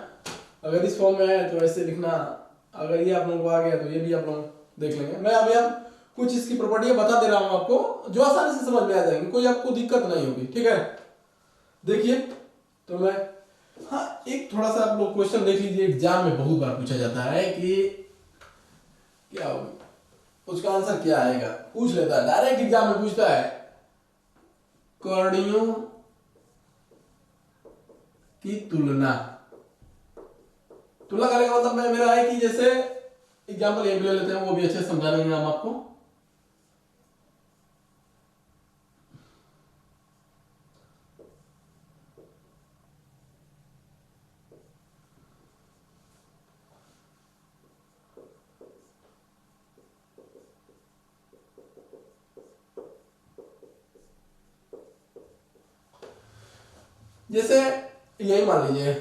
अगर इस फॉर्म में है तो ऐसे लिखना। अगर ये आप लोगों को आ गया तो ये भी आप लोग देख लेंगे। मैं अभी आप कुछ इसकी प्रॉपर्टियां बता दे रहा हूं आपको, जो आसानी से समझ में आ जाएंगे, कोई आपको दिक्कत नहीं होगी। ठीक है, देखिए तो मैं, हाँ एक थोड़ा सा आप लोग क्वेश्चन देख लीजिए, एग्जाम में बहुत बार पूछा जाता है कि क्या होगा, उसका आंसर क्या आएगा, पूछ लेता है, डायरेक्ट एग्जाम में पूछता है कड़ियों की तुलना करने का मतलब मैं मेरा है कि जैसे एग्जाम्पल ये भी ले लेते हैं, वो भी अच्छे से समझा देंगे हम आपको। जैसे यही मान लीजिए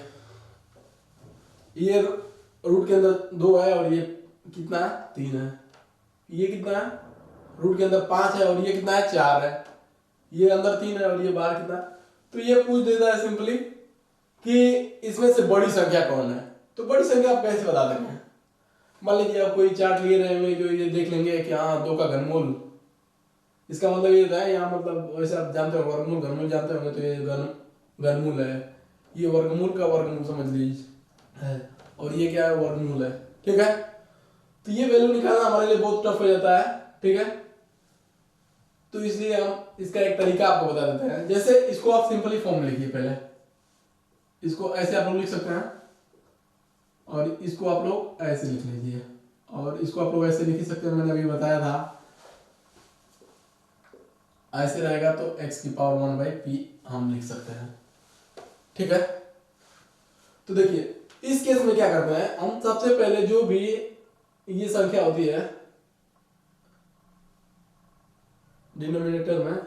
ये रूट के अंदर 2 है और ये कितना है 3 है, ये कितना है रूट के अंदर 5 है और ये कितना है 4 है, ये अंदर 3 है और ये बाहर कितना। तो ये पूछ देता है सिंपली कि इसमें से बड़ी संख्या कौन है। तो बड़ी संख्या आप कैसे बता देंगे? मान लीजिए आप कोई चार्ट ले रहे हैं जो ये देख लेंगे कि हाँ 2 का घनमूल, इसका मतलब ये होता है यहाँ मतलब वैसे आप जानते हो वर्गमूल घनमूल जानते होंगे, तो ये घनमूल है, ये वर्गमूल का वर्गमूल समझ लीजिए है, और ये क्या है वर्गमूल है। ठीक है, तो ये वैल्यू निकालना हमारे लिए बहुत टफ हो जाता है। ठीक है, तो इसलिए हम इसका एक तरीका आपको बता देते हैं। जैसे इसको आप सिंपली फॉर्म लिखिए, पहले इसको ऐसे आप लोग लिख सकते हैं और इसको आप लोग ऐसे लिख लीजिए और इसको आप लोग ऐसे लिख ही सकते हैं, मैंने अभी बताया था ऐसे रहेगा तो x की पावर 1/p हम लिख सकते हैं। ठीक है, तो देखिए इस केस में क्या करते हैं हम, सबसे पहले जो भी ये संख्या होती है डिनोमिनेटर में,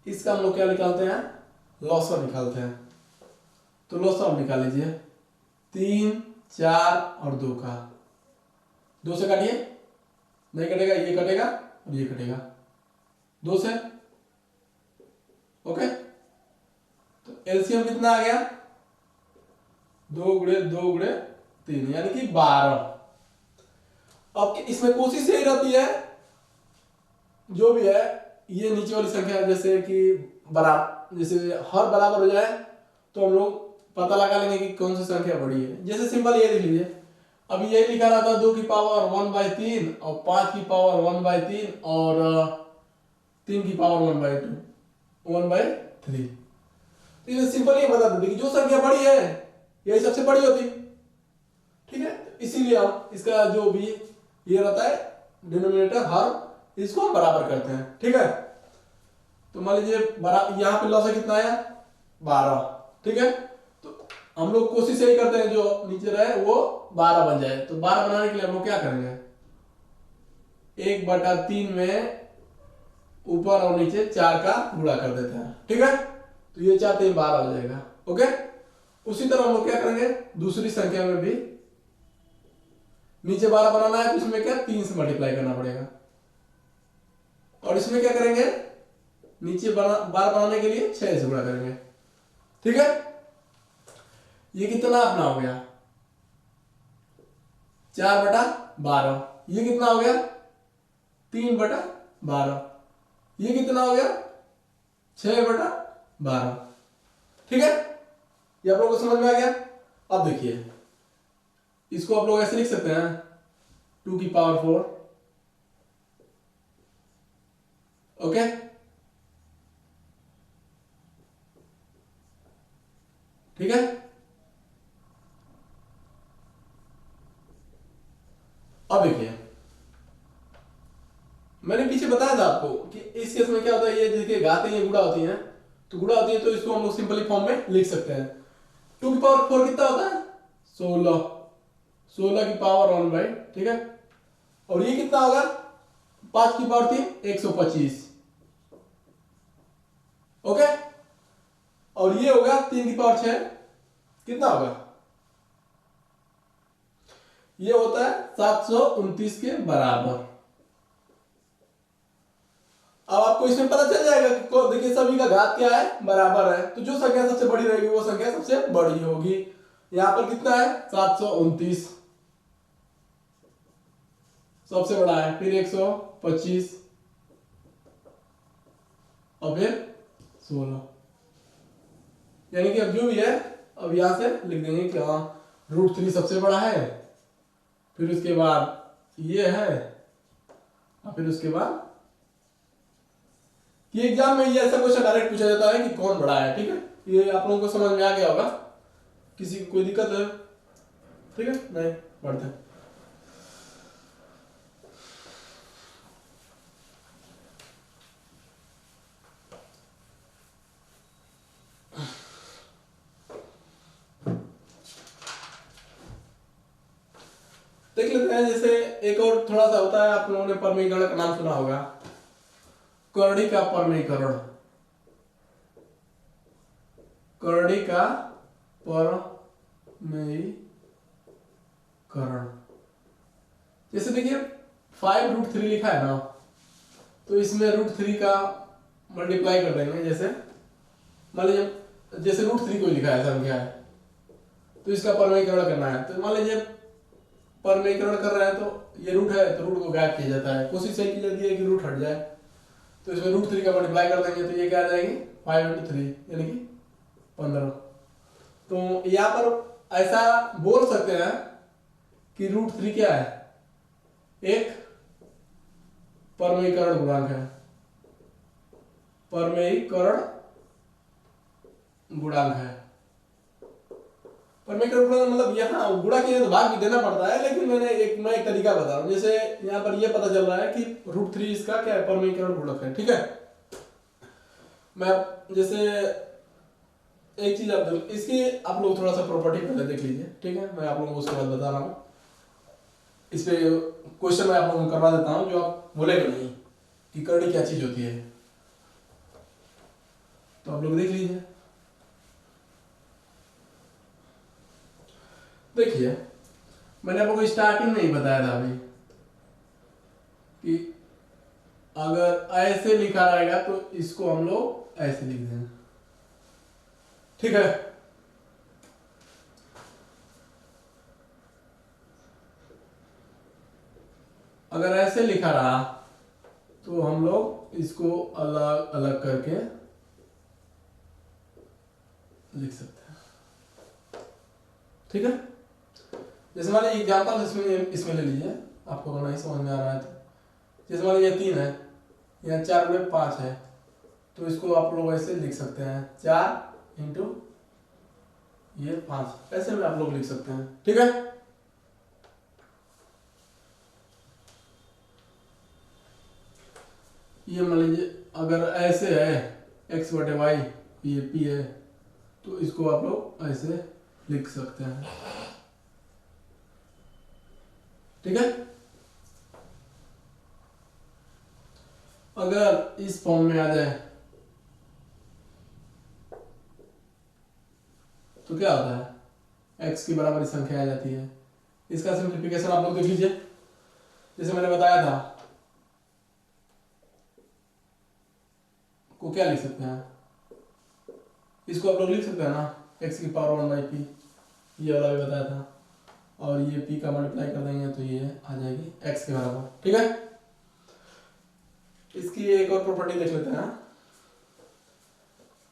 इसका हम लोग क्या निकालते हैं लॉसर निकालते हैं। तो लॉसर हम निकाल लीजिए 3 4 और 2 का, 2 से काटिए नहीं कटेगा, ये कटेगा और ये कटेगा 2 से। ओके, तो एलसीएम कितना आ गया 2 गुणे 2 गुणे 3 यानी कि 12। अब इसमें कोशिश यही रहती है जो भी है ये नीचे वाली संख्या जैसे कि बराबर, जैसे हर बराबर हो जाए तो हम लोग पता लगा लेंगे कि कौन सी संख्या बड़ी है। जैसे सिंपल ये देख लीजिए, अभी यही लिखा रहा था 2 की पावर 1/3 और 5 की पावर 1/3 और 3 की पावर 1/3। तो ये सिंपल ये बता देते कि जो संख्या बड़ी है यही सबसे बड़ी होती। ठीक है, इसीलिए हम इसका जो भी ये रहता है डिनोमिनेटर हर, इसको हम बराबर करते हैं। ठीक है, तो मान लीजिए यहाँ पे लॉस कितना आया 12। ठीक है, तो हम लोग कोशिश यही करते हैं जो नीचे रहे वो 12 बन जाए। तो 12 बनाने के लिए हम लोग क्या करेंगे 1/3 में ऊपर और नीचे 4 का गुणा कर देते हैं। ठीक है, तो ये 4 3 12 हो जाएगा। ओके, उसी तरह हम लोग क्या करेंगे दूसरी संख्या में भी नीचे 12 बनाना है तो इसमें क्या 3 से मल्टीप्लाई करना पड़ेगा और इसमें क्या करेंगे नीचे 12 बनाने के लिए 6 से गुणा करेंगे। ठीक है, ये कितना अपना हो गया 4/12। ये कितना हो गया 3/12। ये कितना हो गया 6/12। ठीक है, ये आप लोगों को समझ में आ गया। अब देखिए इसको आप लोग ऐसे लिख सकते हैं 2 की पावर 4। ओके, ठीक है, अब देखिए मैंने पीछे बताया था आपको कि इस केस में क्या होता है, ये देखिए घातें ये गुणा होती हैं, तो गुणा होती है तो इसको हम लोग सिंपली फॉर्म में लिख सकते हैं। 2 की पावर 4 कितना होता है 16, 16 की पावर 1/, ठीक है, और ये कितना होगा 5 की पावर 3 125। ओके, और ये होगा 3 की पावर 6 कितना होगा, ये होता है 729 के बराबर। अब आपको इसमें पता चल जाएगा कि देखिए सभी का घात क्या है बराबर है, तो जो संख्या सबसे बड़ी रहेगी वो संख्या सबसे बड़ी होगी। यहां पर कितना है 729 सबसे बड़ा है, फिर 125 और फिर 16, यानी कि अब जो भी है अब यहां से लिख देंगे कि हाँ √3 सबसे बड़ा है, फिर उसके बाद ये है और फिर उसके बाद ये एग्जाम में ये ऐसा क्वेश्चन डायरेक्ट पूछा जाता है कि कौन बड़ा है, ठीक है। ये आप लोगों को समझ में आ गया होगा, किसी को कोई दिक्कत है? ठीक है, नहीं बढ़ते हैं। देख लेते हैं, जैसे एक और थोड़ा सा होता है, आप लोगों ने परमीकरण का नाम सुना होगा, करड़ी का परमीकरण। करड़ी का परमीकरण, जैसे देखिए 5√3 लिखा है ना, तो इसमें √3 का मल्टीप्लाई कर देंगे। जैसे मान लीजिए जैसे √3 को लिखा है संख्या है, तो इसका परमीकरण करना है, तो मान लीजिए परमीकरण कर रहे हैं तो ये रूट है, तो रूट को गायब किया जाता है, कोशिश यही की जाती है कि रूट हट जाए, तो इसमें √3 का मल्टीप्लाई कर देंगे, तो ये क्या आ जाएगी 5 × 3 यानी कि 15। तो यहाँ पर ऐसा बोल सकते हैं कि √3 क्या है, एक परमीकरण गुणांक है, परमीकरण गुणांक है। परमीकरण गुणांक मतलब यहाँ गुणा के लिए तो भाग भी देना पड़ता है, लेकिन मैं एक तरीका बता रहा हूँ। जैसे यहाँ पर ये पता चल रहा है कि √3 इसका क्या है, परमीकरण गुणक है, ठीक है। मैं जैसे एक चीज आप इसकी आप लोग थोड़ा सा प्रॉपर्टी पहले देख लीजिए, ठीक है, मैं आप लोगों को उसके बाद बता रहा हूँ। इस पे क्वेश्चन मैं आप लोगों को करवा देता हूँ, जो आप बोलेंगे नहीं कि करड़ी क्या चीज होती है, तो आप लोग देख लीजिए। देखिए मैंने आप लोगों को स्टार्टिंग में ही बताया था अभी कि अगर ऐसे लिखा रहेगा तो इसको हम लोग ऐसे लिख देंगे, ठीक है। अगर ऐसे लिखा रहा तो हम लोग इसको अलग अलग करके लिख सकते हैं, ठीक है। जैसे मान लीजिए एग्जाम्पल इसमें ले लीजिए, आपको अगर नहीं समझ में आ रहा है तो। जैसे मान लीजिए 3 है, यहाँ 4 में 5 है, तो इसको आप लोग ऐसे लिख सकते हैं 4 × ये 5, ऐसे में आप लोग लिख सकते हैं, ठीक है। ये मान लीजिए अगर ऐसे है x/y ये p है, तो इसको आप लोग ऐसे लिख सकते हैं, ठीक है। अगर इस फॉर्म में आ जाए तो क्या होता है, x की बराबर संख्या आ जाती है। इसका सिंप्लीफिकेशन आप लोग देख लीजिए, जैसे मैंने बताया था, को क्या लिख सकते हैं, इसको आप लोग लिख सकते हैं ना x की पावर 1/p, ये वाला भी बताया था, और ये p का मल्टीप्लाई कर देंगे तो ये आ जाएगी x के बराबर, ठीक है। इसकी एक और प्रॉपर्टी देख लेते हैं,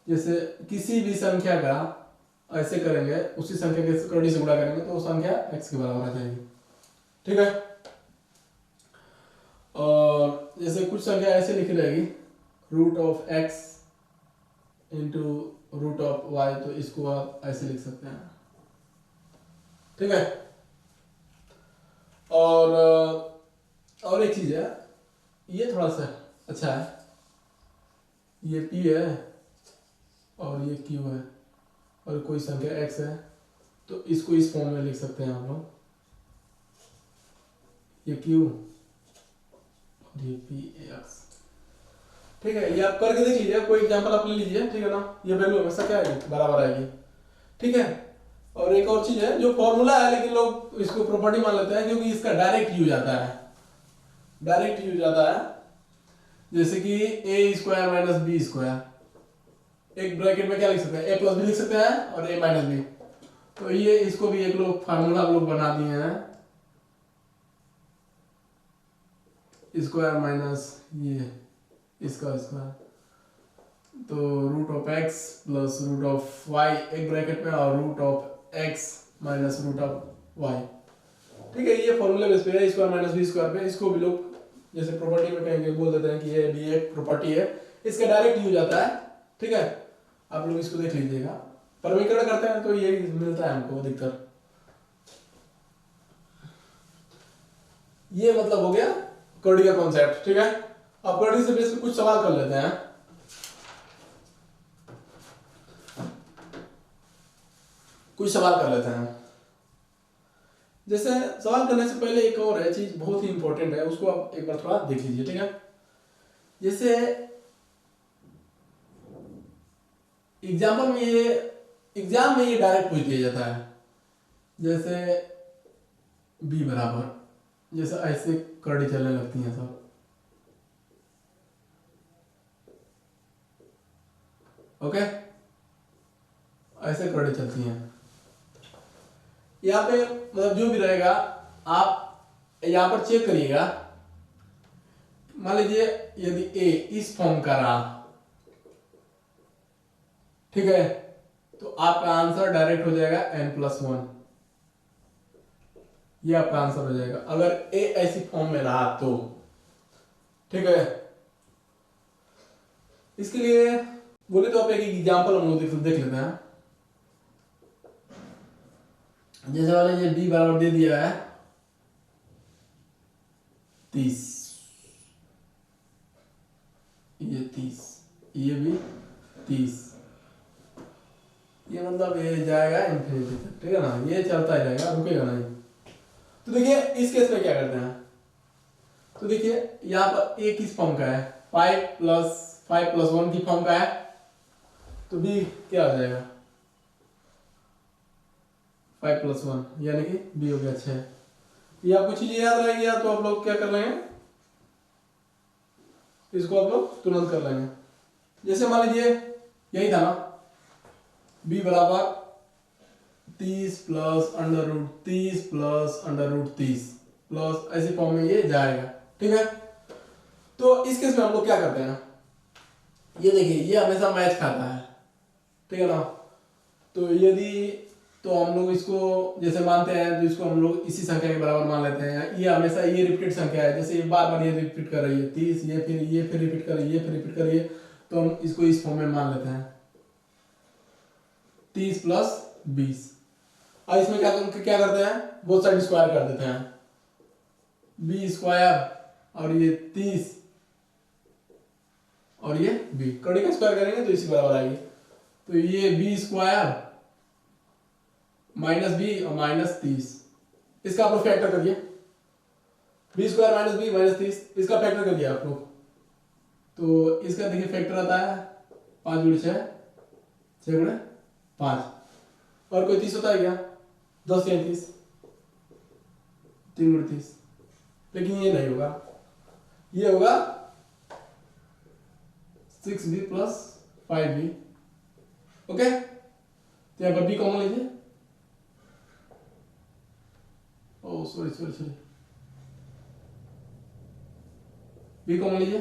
जैसे किसी भी संख्या का ऐसे करेंगे, उसी संख्या के करड़ी से गुणा करेंगे तो वो संख्या x के बराबर आ जाएगी, ठीक है। और जैसे कुछ संख्या ऐसे लिखी रहेगी √x × √y, तो इसको आप ऐसे लिख सकते हैं, ठीक है। और एक चीज है, ये थोड़ा सा अच्छा है, ये p है और ये q है, और कोई संख्या x है, तो इसको इस फॉर्म में लिख सकते हैं हम लोग, ये q और ये px, ठीक है। ये आप करके देख लीजिए, कोई एग्जांपल आप ले लीजिए, ठीक है ना। ये वैल्यू हमेशा क्या आएगी, बराबर आएगी, ठीक है। और एक और चीज है जो फॉर्मूला है, लेकिन लोग इसको प्रॉपर्टी मान लेते हैं क्योंकि इसका डायरेक्ट यूज आता है, डायरेक्ट यूज आता है। जैसे कि a² - b², एक ब्रैकेट में क्या लिख सकते हैं, a + b लिख सकते हैं और a - b, तो ये इसको भी एक लोग फार्मूला लोग बना दिए हैं, स्क्वायर - ये इसका स्क्वायर, तो √x + √y एक ब्रैकेट में और √x - √y, ठीक है। ये फॉर्मूले बेस पे है, स्क्वायर - b² पे। इसको भी लोग जैसे प्रॉपर्टी में कहेंगे, बोल देते हैं कि ये भी एक प्रॉपर्टी है, इसका डायरेक्ट यूज आता है, ठीक है। आप लोग इसको देख लीजिएगा, परमीकरण करते हैं तो ये मिलता है हमको अधिकतर। ये मतलब हो गया कर्डी का कॉन्सेप्ट, ठीक है। अब कर्डी से बेस पे कुछ सवाल कर लेते हैं। कुछ सवाल कर लेते हैं। जैसे सवाल करने से पहले एक और है चीज बहुत ही इंपॉर्टेंट है, उसको आप एक बार थोड़ा देख लीजिए, ठीक है। जैसे एग्जाम में ये डायरेक्ट पूछ दिया जाता है, जैसे b बराबर, जैसे ऐसे कर्डी चलने लगती हैं सब, ओके, ऐसे कर्डी चलती हैं। यहाँ पे मतलब जो भी रहेगा आप यहाँ पर चेक करिएगा। मान लीजिए यदि a इस फॉर्म का रहा, ठीक है, तो आपका आंसर डायरेक्ट हो जाएगा n+1, ये आपका आंसर हो जाएगा अगर a ऐसी फॉर्म में रहा तो, ठीक है। इसके लिए बोले तो आप एक एग्जांपल हम लोग देख लेते हैं। जैसे वाले ये b बराबर दे दिया है 30, ये 30, ये भी 30, ये मतलब ये जाएगा इन्फिनिटी तक, ठीक है ना, ये चलता ही रहेगा, रुकेगा नहीं। तो देखिए इस केस में क्या करते हैं, तो देखिए यहाँ पर a किस फॉर्म का है, 5+1 की फॉर्म का है, तो b क्या हो जाएगा 5+1 यानी कि b हो गया 6। ये आपको चीजें याद रहेगी तो आप लोग क्या कर लेंगे, इसको आप लोग तुरंत कर लेंगे। जैसे मान लीजिए यही था ना, b बराबर 30 + √30 + √30 प्लस ऐसे फॉर्म में ये जाएगा, ठीक है। तो इस केस में हम लोग क्या करते हैं ना, ये देखिए ये हमेशा मैच खाता है, ठीक है ना। तो यदि तो हम लोग इसको जैसे मानते हैं तो इसको हम लोग इसी संख्या के बराबर मान लेते हैं। ये हमेशा ये रिपीट संख्या है, जैसे ये बार बार ये रिपीट कर रही है 30, ये फिर रिपीट कर रही है, ये फिर रिपीट कर रही है, तो हम इसको इस फॉर्म में मान लेते हैं 30 + 20। और इसमें क्या करते हैं, बोथ साइड स्क्वायर कर देते हैं, b² और ये 30 और ये b, कड़ी का स्क्वायर करेंगे तो इसी बराबर आएगी। तो ये b² -b और -30, इसका आप लोग फैक्टर करिए, b² -b -30, इसका फैक्टर करिए आप लोग। तो इसका देखिए फैक्टर आता है 5 × 6 6 × 5, और कोई 30 होता है क्या, 10 या 30, 3 × 30, लेकिन ये नहीं होगा, ये होगा 6b + 5b, ओके। तो यहाँ पर b कॉमन लीजिए, ओह सॉरी b कॉमन लीजिए,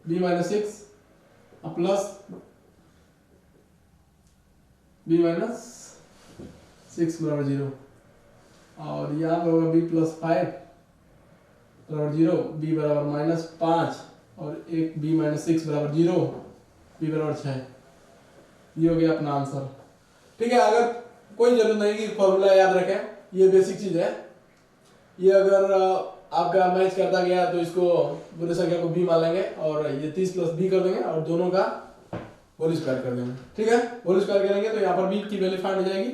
b - 6 प्लस b - 6 = 0, और यहाँ पर होगा b + 5 = 0, b = -5 और एक b - 6 = 0, b = 6। ये हो गया अपना आंसर, ठीक है। अगर कोई जरूरत नहीं कि फॉर्मूला याद रखें, ये बेसिक चीज है। ये अगर आपका मैच करता गया तो इसको पूरी संख्या को b मान लेंगे और ये 30 + b कर देंगे और दोनों का होल स्क्वायर कर देंगे, ठीक है। होल स्क्वायर करेंगे तो यहाँ पर b की वैल्यू फाइंड हो जाएगी,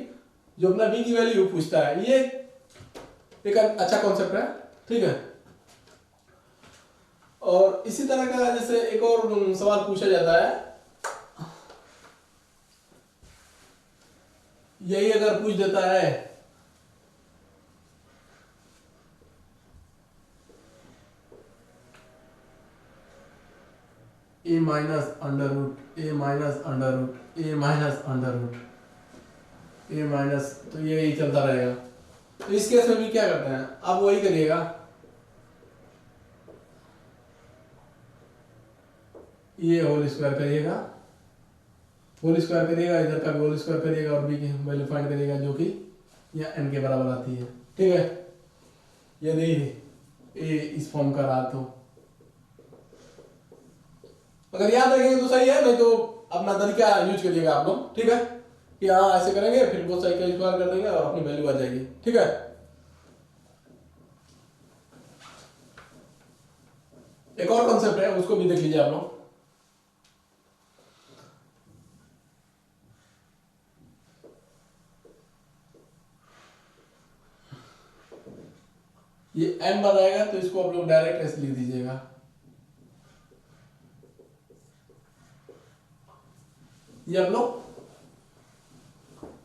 जो अपना b की वैल्यू पूछता है। ये एक अच्छा कॉन्सेप्ट है, ठीक है। और इसी तरह का जैसे एक और सवाल पूछा जाता है, यही अगर पूछ देता है a - तो ये चलता रहेगा। तो इस केस में भी क्या करते हैं, आप वही करिएगा, ये होल स्क्वायर करिएगा, इधर का भी होल स्क्वायर करिएगा और b की वैल्यू फाइंड करिएगा जो कि यहाँ n के बराबर आती है, ठीक है। यदि a इस फॉर्म का रहा तो अगर याद रखेंगे तो सही है, नहीं तो अपना तरीका यूज करिएगा आप लोग, ठीक है। कि हाँ ऐसे करेंगे, फिर बोथ साइड का स्क्वायर कर देंगे और अपनी वैल्यू आ जाएगी, ठीक है। एक और कॉन्सेप्ट है, उसको भी देख लीजिए आप लोग। ये n बार आएगा तो इसको आप लोग डायरेक्ट ऐसे लिख दीजिएगा। ये आप लोग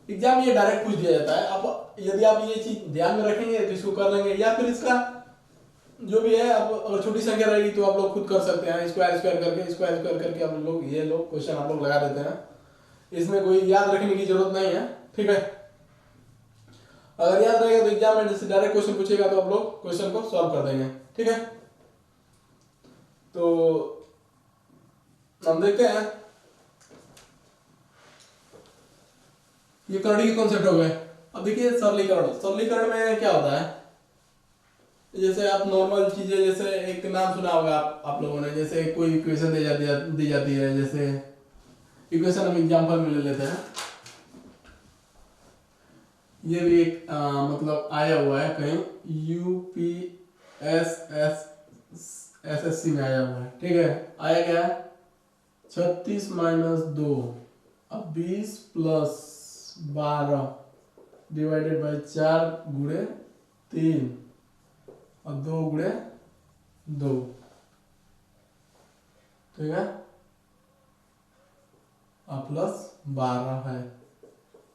एग्जाम ये डायरेक्ट पूछ दिया जाता है। अब यदि आप ये चीज ध्यान में रखेंगे तो इसको कर लेंगे, या फिर इसका जो भी है, अब अगर छोटी संख्या रहेगी तो आप लोग खुद कर सकते हैं, स्क्वायर स्क्वायर करके आप लोग ये लोग क्वेश्चन आप लोग लगा देते हैं। इसमें कोई याद रखने की जरूरत नहीं है, ठीक है। अगर याद रहेगा तो एग्जाम में जैसे डायरेक्ट क्वेश्चन पूछेगा तो आप लोग क्वेश्चन को सॉल्व कर देंगे, ठीक है। तो हम देखते हैं, ये करंट के कॉन्सेप्ट हो गए। अब देखिए सरलीकरण में क्या होता है, जैसे आप नॉर्मल चीजें, जैसे एक नाम सुना होगा आप लोगों ने, जैसे कोई इक्वेशन दी जाती है, जैसे इक्वेशन हम एग्जांपल में ले लेते हैं। ये भी एक मतलब आया हुआ है कहीं UPSSSC में आया हुआ है, ठीक है। आया क्या है, 36 माइनस 2 अब 20 प्लस 12 डिवाइडेड बाई 4 गुणे 3 और 2 गुणे 2, ठीक है, और प्लस 12 है।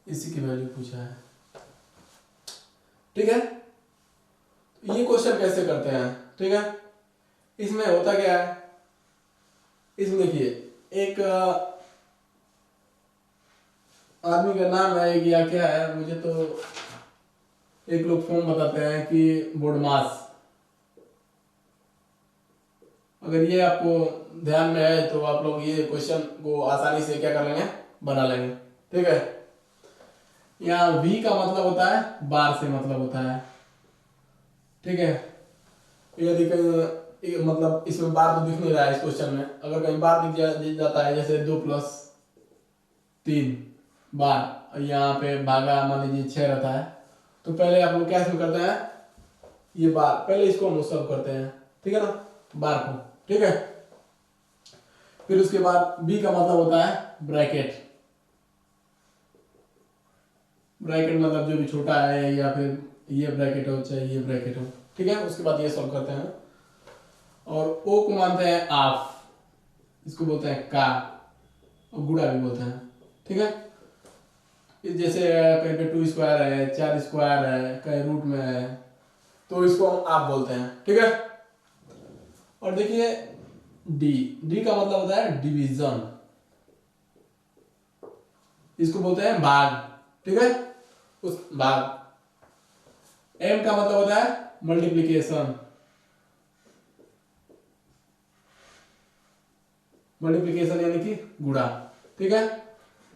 इसी की वैल्यू पूछा है, ठीक है। ये क्वेश्चन कैसे करते हैं, ठीक है। इसमें होता क्या है, इसमें देखिए एक आदमी का नाम है या क्या है, मुझे तो एक लोग फॉर्म बताते हैं कि बोडमास। अगर ये आपको ध्यान में है तो आप लोग ये क्वेश्चन को आसानी से क्या कर लेंगे, बना लेंगे, ठीक है। यहाँ V का मतलब होता है बार से मतलब होता है, ठीक है। यदि कहीं मतलब इसमें बार तो दिख नहीं रहा है इस क्वेश्चन में, अगर कहीं बार दिख जाता है, जैसे 2 प्लस 3 बार, यहाँ पे भागा मान लीजिए 6 रहता है, तो पहले आप लोग क्या करते हैं, ये बार पहले इसको हम सॉल्व करते हैं, ठीक है ना, बार को, ठीक है। फिर उसके बाद B का मतलब होता है ब्रैकेट। ब्रैकेट मतलब जो भी छोटा है, या फिर ये ब्रैकेट हो चाहे ये ब्रैकेट हो, ठीक है। उसके बाद ये सॉल्व करते हैं, और O को मानते हैं हाफ, इसको बोलते हैं का, और गुणा भी बोलते हैं, ठीक है। जैसे कहीं पे 2 स्क्वायर है, 4 स्क्वायर है, कहीं रूट में है, तो इसको हम आप बोलते हैं, ठीक है। और देखिए डी का मतलब होता है डिवीजन, इसको बोलते हैं भाग, ठीक है, उस भाग। एम का मतलब होता है मल्टीप्लिकेशन, यानी कि गुणा, ठीक है।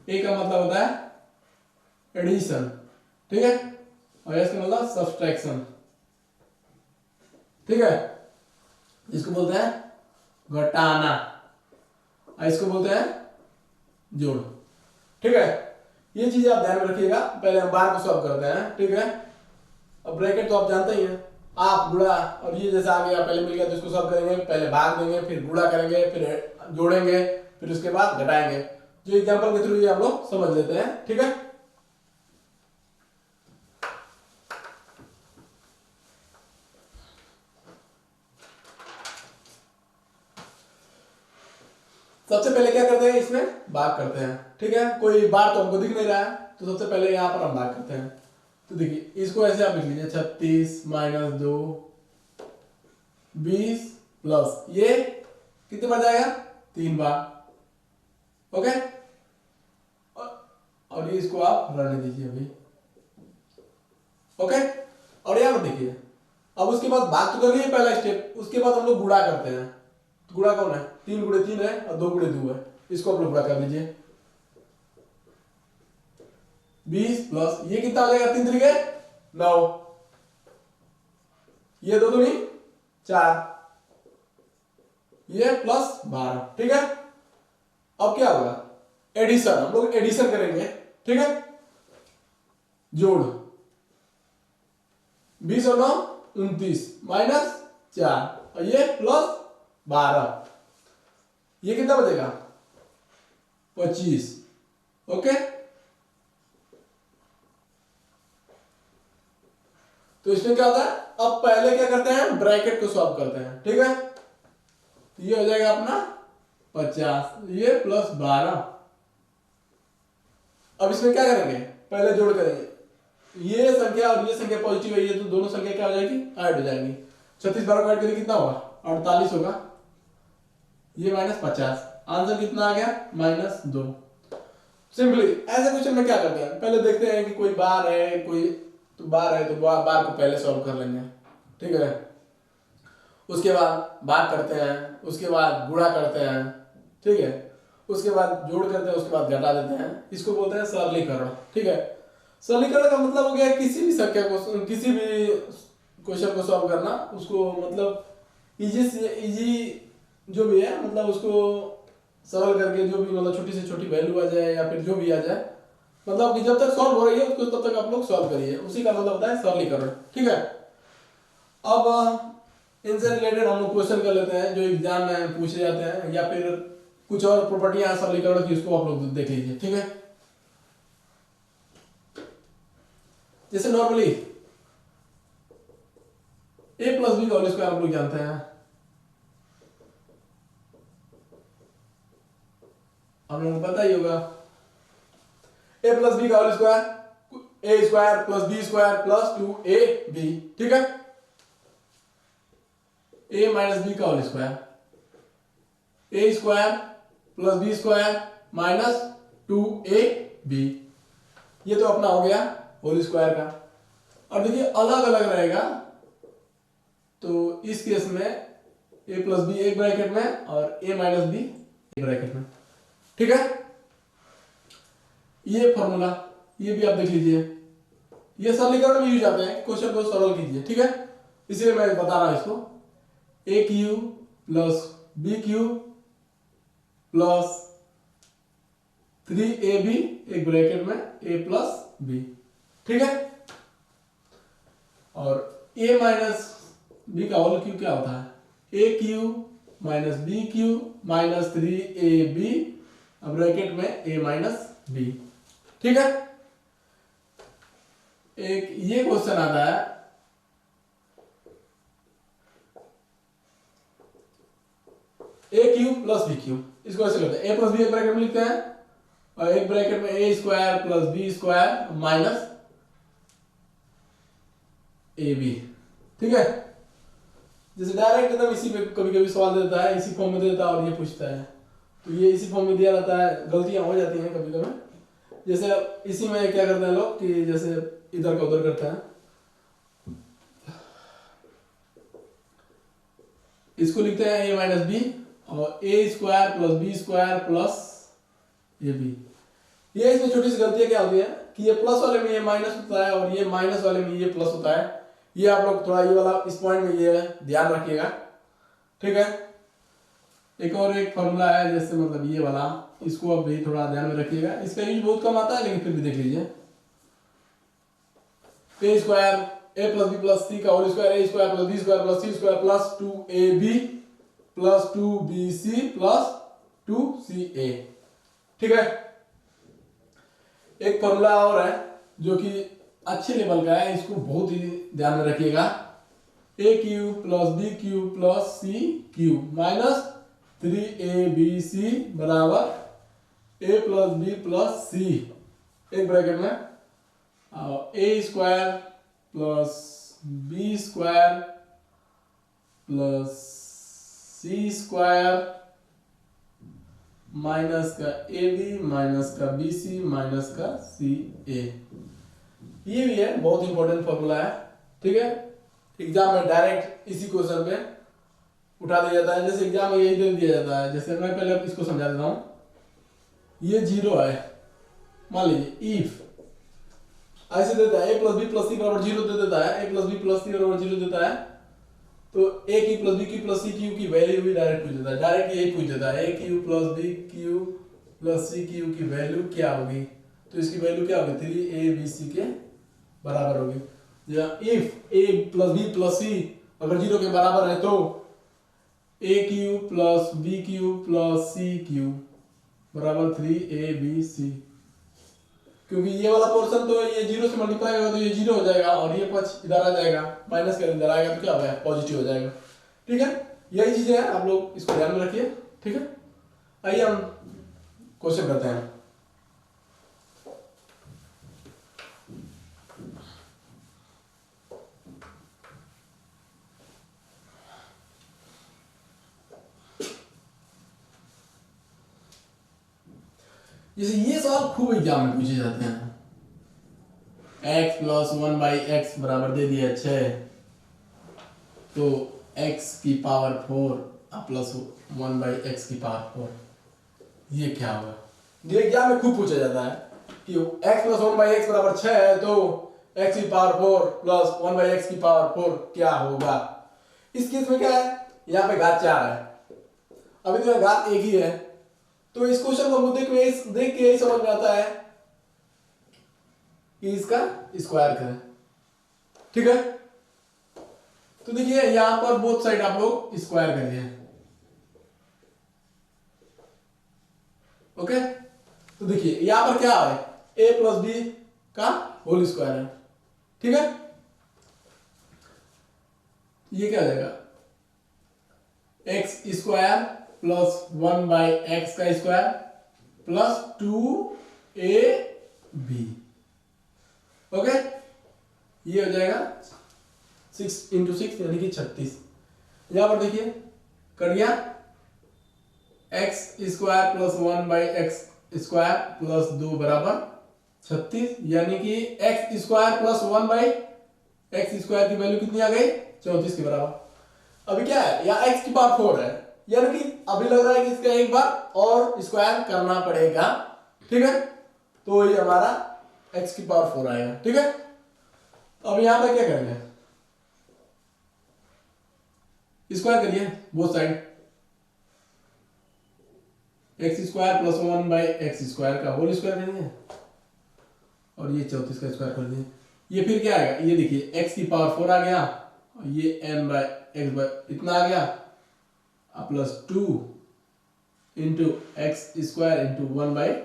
ए का मतलब होता है एडिशन, ठीक है, और एस का मतलब सब्सट्रैक्शन, ठीक है। इसको बोलते हैं घटाना, और इसको बोलते हैं जोड़, ठीक है। ये चीज आप ध्यान में रखिएगा। पहले हम बार को सॉल्व करते हैं, ठीक है। अब ब्रैकेट तो आप जानते ही हैं, आप गुणा, और ये जैसा आ गया पहले मिल गया तो इसको सॉल्व करेंगे, पहले भाग देंगे, फिर गुणा करेंगे, फिर जोड़ेंगे, फिर उसके बाद घटाएंगे। जो एग्जांपल के थ्रू ये हम लोग समझ लेते हैं, ठीक है। सबसे पहले क्या करते हैं, इसमें भाग करते हैं, ठीक है। कोई बार तो हमको दिख नहीं रहा है, तो सबसे पहले यहाँ पर हम भाग करते हैं। तो देखिए इसको ऐसे आप लिख लीजिए, 36 माइनस 2 20 प्लस ये कितने बार जाएगा, 3 बार, ओके। और ये इसको आप रहने दीजिए अभी, ओके। और यहाँ पर देखिए, अब उसके बाद भाग तो कर लिए पहला स्टेप, उसके बाद हम लोग गुणा करते हैं। तो गुणा कौन है, 3 गुणे 3 है और 2 गुणे 2 है, इसको आप लोग गुणा कर लीजिए। 20 प्लस ये कितना आ जाएगा, 3 तरीके 9, ये 2 दूनी 4, ये प्लस 12, ठीक है। अब क्या होगा, एडिशन, हम लोग एडिशन करेंगे, ठीक है। जोड़ 20 और 9 29 माइनस 4 और ये प्लस 12, ये कितना बचेगा 25। ओके, तो इसमें क्या होता है, अब पहले क्या करते हैं, ब्रैकेट को सॉल्व करते हैं, ठीक है। तो ये हो जाएगा अपना 50, ये प्लस 12। अब इसमें क्या करेंगे, पहले जोड़ करेंगे, ये संख्या और ये संख्या पॉजिटिव है, ये तो दोनों संख्या क्या हो जाएगी, ऐड हो जाएंगी। 36 12 को ऐड करेंगे कितना होगा, 48 होगा, ये माइनस 50, आंसर कितना आ गया -2। सिंपली ऐसे क्वेश्चन में क्या करते हैं, पहले देखते हैं कि कोई बार है, कोई तो बार है, तो बार को पहले सॉल्व कर लेंगे, ठीक है। उसके बाद भाग करते हैं, उसके बाद गुणा करते हैं, ठीक है। उसके बाद जोड़ करते हैं, उसके बाद घटा देते हैं, इसको बोलते हैं सरलीकरण, ठीक है। सरलीकरण का मतलब हो गया किसी भी संख्या को, किसी भी क्वेश्चन को सॉल्व करना, उसको मतलब इजी से इजी जो भी है, मतलब उसको सरल करके जो भी मतलब छोटी से छोटी वैल्यू आ जाए या फिर जो भी आ जाए, मतलब कि जब तक सॉल्व हो रही है उसको तब तक आप लोग सॉल्व करिए, उसी का मतलब होता है सरलीकरण, ठीक है। अब इनसे रिलेटेड हम लोग क्वेश्चन कर लेते हैं जो एग्जाम में पूछे जाते हैं, या फिर कुछ और प्रॉपर्टियां सरलीकरण की, उसको आप लोग देख लीजिए, ठीक है। जैसे नॉर्मली a प्लस बी का होल स्क्वायर आप लोग जानते हैं, हम लोगों को पता ही होगा, a प्लस बी का whole square, a square plus B square plus 2ab, ठीक है। a माइनस बी का whole square, a square plus B square minus 2ab, ये तो अपना हो गया होल स्क्वायर का। और देखिए अलग अलग रहेगा, तो इस केस में a प्लस बी एक ब्रैकेट में और a माइनस बी एक ब्रैकेट में, ठीक है। ये फॉर्मूला, ये भी आप देख लीजिए, ये सरलीकरण में यूज आते हैं, क्वेश्चन को सरल कीजिए, ठीक है। इसलिए मैं बता रहा हूं इसको, A cube plus B cube plus 3ab एक ब्रैकेट में a प्लस बी, ठीक है। और a माइनस बी का होल क्यू क्या होता है, A cube minus B cube minus 3ab bracket में a माइनस बी, ठीक है। एक ये क्वेश्चन आता है, A cube plus B cube, इसको ऐसे करते हैं, a प्लस बी एक ब्रैकेट में लिखते हैं और एक ब्रैकेट में a square plus B square minus ab, ठीक है। जैसे डायरेक्ट एकदम इसी में कभी कभी सवाल दे देता है, इसी फॉर्म में दे देता है और ये पूछता है, तो ये इसी फॉर्म में दिया रहता है, गलतियां हो जाती हैं कभी कभी। जैसे इसी में क्या करते हैं लोग कि जैसे इधर का उधर करते हैं, इसको लिखते हैं a माइनस बी और a square plus B square plus ab। ये इसमें छोटी सी गलतियां क्या होती है कि ये प्लस वाले में ये माइनस होता है और ये माइनस वाले में ये प्लस होता है, ये आप लोग थोड़ा ये वाला इस पॉइंट में ये ध्यान रखिएगा, ठीक है। एक और एक फॉर्मूला है जैसे मतलब ये वाला, इसको अब भी थोड़ा ध्यान में रखिएगा, इसका यूज बहुत कम आता है लेकिन फिर भी देख लीजिए, a square a plus B plus C का whole square, a square plus B square plus C square plus 2ab plus 2bc plus 2ca, ठीक है। एक फॉर्मूला और है जो कि अच्छे लेवल का है, इसको बहुत ही ध्यान में रखिएगा, A cube plus B cube plus C cube minus 3abc बराबर a plus B plus C एक ब्रैकेट में a square plus B square plus C square minus का ab माइनस का bc माइनस का ca, ये भी है बहुत इंपॉर्टेंट फॉर्मूला है, ठीक है। एग्जाम में डायरेक्ट इसी क्वेश्चन पे उठा दिया जाता है, जैसे एग्जाम में यही दे दिया जाता है। जैसे मैं पहले इसको समझा देता हूँ, ये 0 है, मान लीजिए इफ ऐसे देता है a plus B plus C बराबर 0 दे देता है, a plus B plus C बराबर 0 देता है, तो a की प्लस बी की प्लस सी क्यू की वैल्यू भी डायरेक्ट पूछ देता है, डायरेक्ट यही पूछ देता है, a cube plus B cube plus C cube की वैल्यू क्या होगी? तो इसकी वैल्यू क्या होगी? 3ab के बराबर होगी। या if a plus B plus C अगर 0 के बराबर है तो A cube plus B cube plus C cube बराबर 3abc। क्योंकि ये वाला पोर्शन तो ये 0 से मल्टीप्लाई होगा तो ये 0 हो जाएगा और ये पक्ष इधर आ जाएगा, माइनस कर इधर आएगा तो क्या हो जाएगा? पॉजिटिव हो जाएगा। ठीक है, यही चीजें हैं, आप लोग इसको ध्यान में रखिए। ठीक है, आइए हम क्वेश्चन करते हैं। जैसे ये सवाल खूब एग्जाम में पूछे जाते हैं। x प्लस 1/x बराबर दे दिया 6, तो x की पावर 4 प्लस 1/x की पावर 4, ये क्या होगा? ये एग्जाम में खूब पूछा जाता है कि x प्लस 1/x बराबर 6 है तो x की पावर 4 प्लस 1/x की पावर 4 क्या होगा? इस केस में क्या है, यहाँ पे घात 4 है, अभी तो घात 1 ही है, तो इस क्वेश्चन को देख के यही समझ में आता है कि इसका स्क्वायर करें। ठीक है, तो देखिए यहां पर बोथ साइड आप लोग स्क्वायर करिए। ओके, तो देखिए यहां पर क्या है, a प्लस बी का होल स्क्वायर है। ठीक है, ये क्या हो जाएगा? एक्स स्क्वायर प्लस 1/x का स्क्वायर प्लस 2ab। ओके, ये हो जाएगा 6 × 6 यानी कि 36। यहां पर देखिए कर गया x square plus 1/x square plus 2 बराबर 36, यानी कि x square plus 1/x square की वैल्यू कितनी आ गई? 34 के बराबर। अभी क्या है, यहाँ x की पावर 4 है, यानी कि अभी लग रहा है कि इसका एक बार और स्क्वायर करना पड़ेगा। ठीक है, तो ये हमारा x की पावर 4 आएगा। ठीक है, अब यहां पर क्या करेंगे? स्क्वायर करिए both side, x square plus 1/x square का होल स्क्वायर करेंगे और ये 34 का स्क्वायर कर दिए। ये फिर क्या आएगा? ये देखिए x की पावर 4 आ गया और ये n/x इतना आ गया plus 2 into x square into 1/,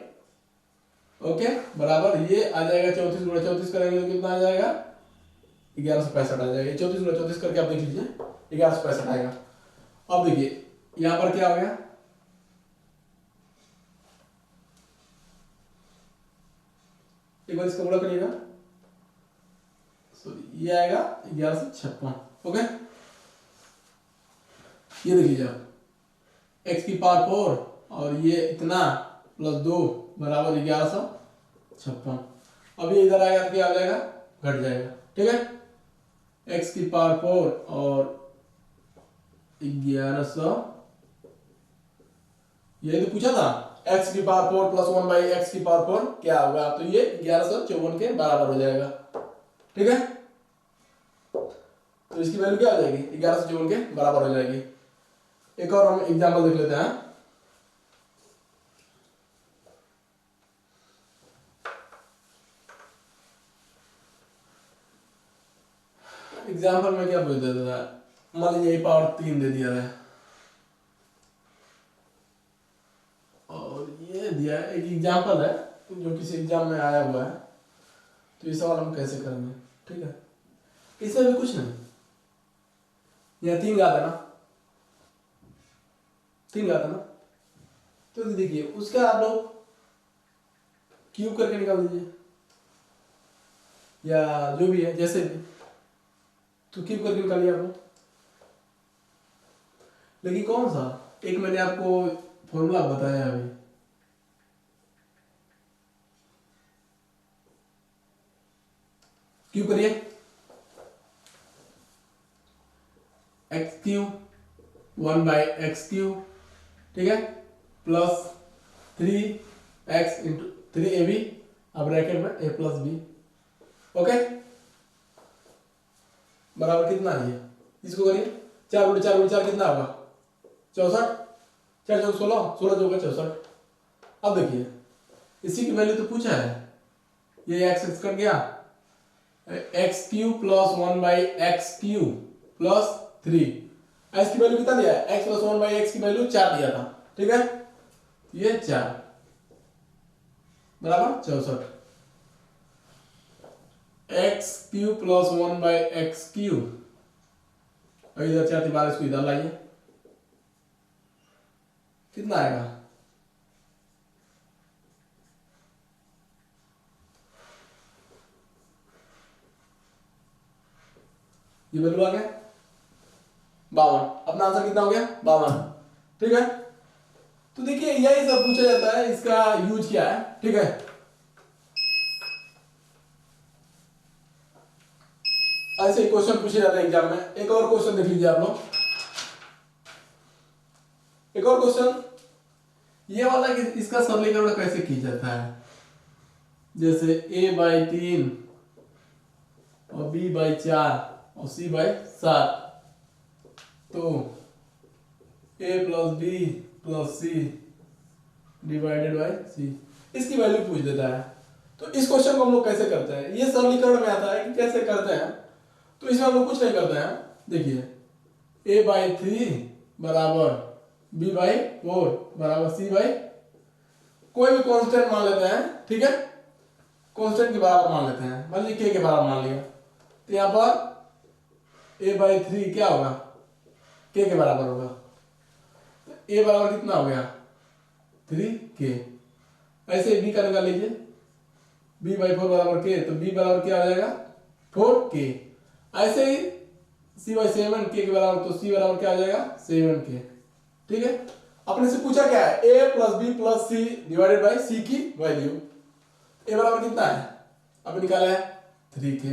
okay, बराबर ये आ जाएगा 34 × 34 करेंगे तो कितना आ जाएगा? 1165 आ जाएगा। 34 × 34 करके आप देख लीजिए, 1165 आएगा। अब देखिए यहां पर क्या हो गया, एक बार इसका गुणा करिएगा, सॉरी ये आएगा 1156। ओके, ये देख लीजिए आप, एक्स की पावर 4 और ये इतना प्लस 2 बराबर 1156। अब ये इधर आएगा तो क्या आ जाएगा? घट जाएगा। ठीक है, एक्स की पावर 4 और 1100, ये तो पूछा था x की पावर 4 प्लस 1/x की पावर 4 क्या होगा? तो ये 1154 के बराबर हो जाएगा। ठीक है, तो इसकी वैल्यू क्या हो जाएगी? 1154 के बराबर हो जाएगी। एक और हम एग्जांपल देख लेते हैं। एग्जांपल में क्या बोल देता है, मान लीजिए पावर 3 दे दिया है और ये दिया है, एक एग्जांपल है जो किसी एग्जाम में आया हुआ है, तो ये सवाल हम कैसे करेंगे? ठीक है, इसमें भी कुछ नहीं, यहाँ 3 घात है ना, 3 घात है ना, तो देखिए उसका आप लोग क्यूब करके निकाल दीजिए या जो भी है जैसे भी, तो क्यूब करके निकालिए आप लोग। लेकिन कौन सा? एक मैंने आपको फॉर्मूला बताया अभी, क्यूब करिए, एक्स क्यूब 1/x क्यूब, ठीक है, प्लस 3x इंटू 3ab, अब ब्रैकेट में a प्लस बी, ओके, बराबर कितना है? इसको करिए 4 × 4 × 4 कितना होगा? 64, 4 × 16, 16 × 64। अब देखिए इसी की वैल्यू तो पूछा है, ये एक्स कट गया, x cube plus 1/x³ plus 3, x की वैल्यू कितना दिया है, एक्स प्लस 1/x की वैल्यू 4 दिया था, ठीक है, ये 4 बराबर 64, x³ प्लस 1/x³, और इधर 4 बार इसको इधर लाइए, कितना आएगा, ये वैल्यू आ गया 52, अपना आंसर कितना हो गया 52, ठीक है। तो देखिए यही सब पूछा जाता है, इसका यूज क्या है, ठीक है। ऐसे ही क्वेश्चन पूछे जाते हैं एग्जाम में। एक और क्वेश्चन देख लीजिए आप लोग, एक और क्वेश्चन ये वाला कि इसका सरलीकरण कैसे किया जाता है, जैसे a/3 और b/4 और c/7, तो a + b + c divided by c, इसकी वैल्यू पूछ देता है। तो इस क्वेश्चन को हम लोग कैसे करते हैं, ये सरलीकरण में आता है कि कैसे करते हैं। तो इसमें हम लोग कुछ नहीं करते हैं, देखिए a/3 बराबर b/4 बराबर c/, कोई भी कांस्टेंट मान लेते हैं, ठीक है, कांस्टेंट के बराबर मान लेते हैं, मान लीजिए k के बराबर मान लिया, तो यहाँ पर a/3 क्या होगा, k के बराबर होगा, तो a बराबर कितना हो गया 3k। ऐसे b का निकाल लीजिए, b/4 बराबर k, तो b बराबर क्या आ जाएगा 4k। ऐसे ही c/7 k के बराबर, तो c बराबर क्या आ जाएगा 7k, ठीक है। अपने से पूछा क्या है, a + b + c divided by c की वैल्यू, a बराबर कितना है, अब निकाला है 3k,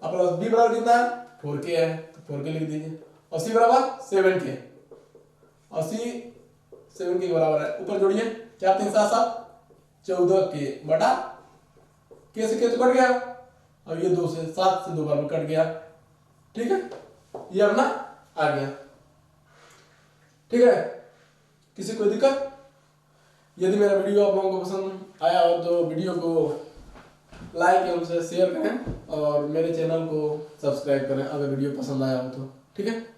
अब प्लस b बराबर कितना है 4k है, तो 4k लिख दीजिए, और c बराबर 7k, और c 7k के बराबर है, ऊपर जोड़िए 4 3 7 7 14k बटा k से k तो कट गया, और ये 2 से 7 से 2 बार में कट गया, ठीक है, ये अपना आ गया, ठीक है। किसी कोई दिक्कत? यदि मेरा वीडियो आप लोगों को पसंद आया हो तो वीडियो को लाइक एवं शेयर करें और मेरे चैनल को सब्सक्राइब करें अगर वीडियो पसंद आया हो तो, ठीक है।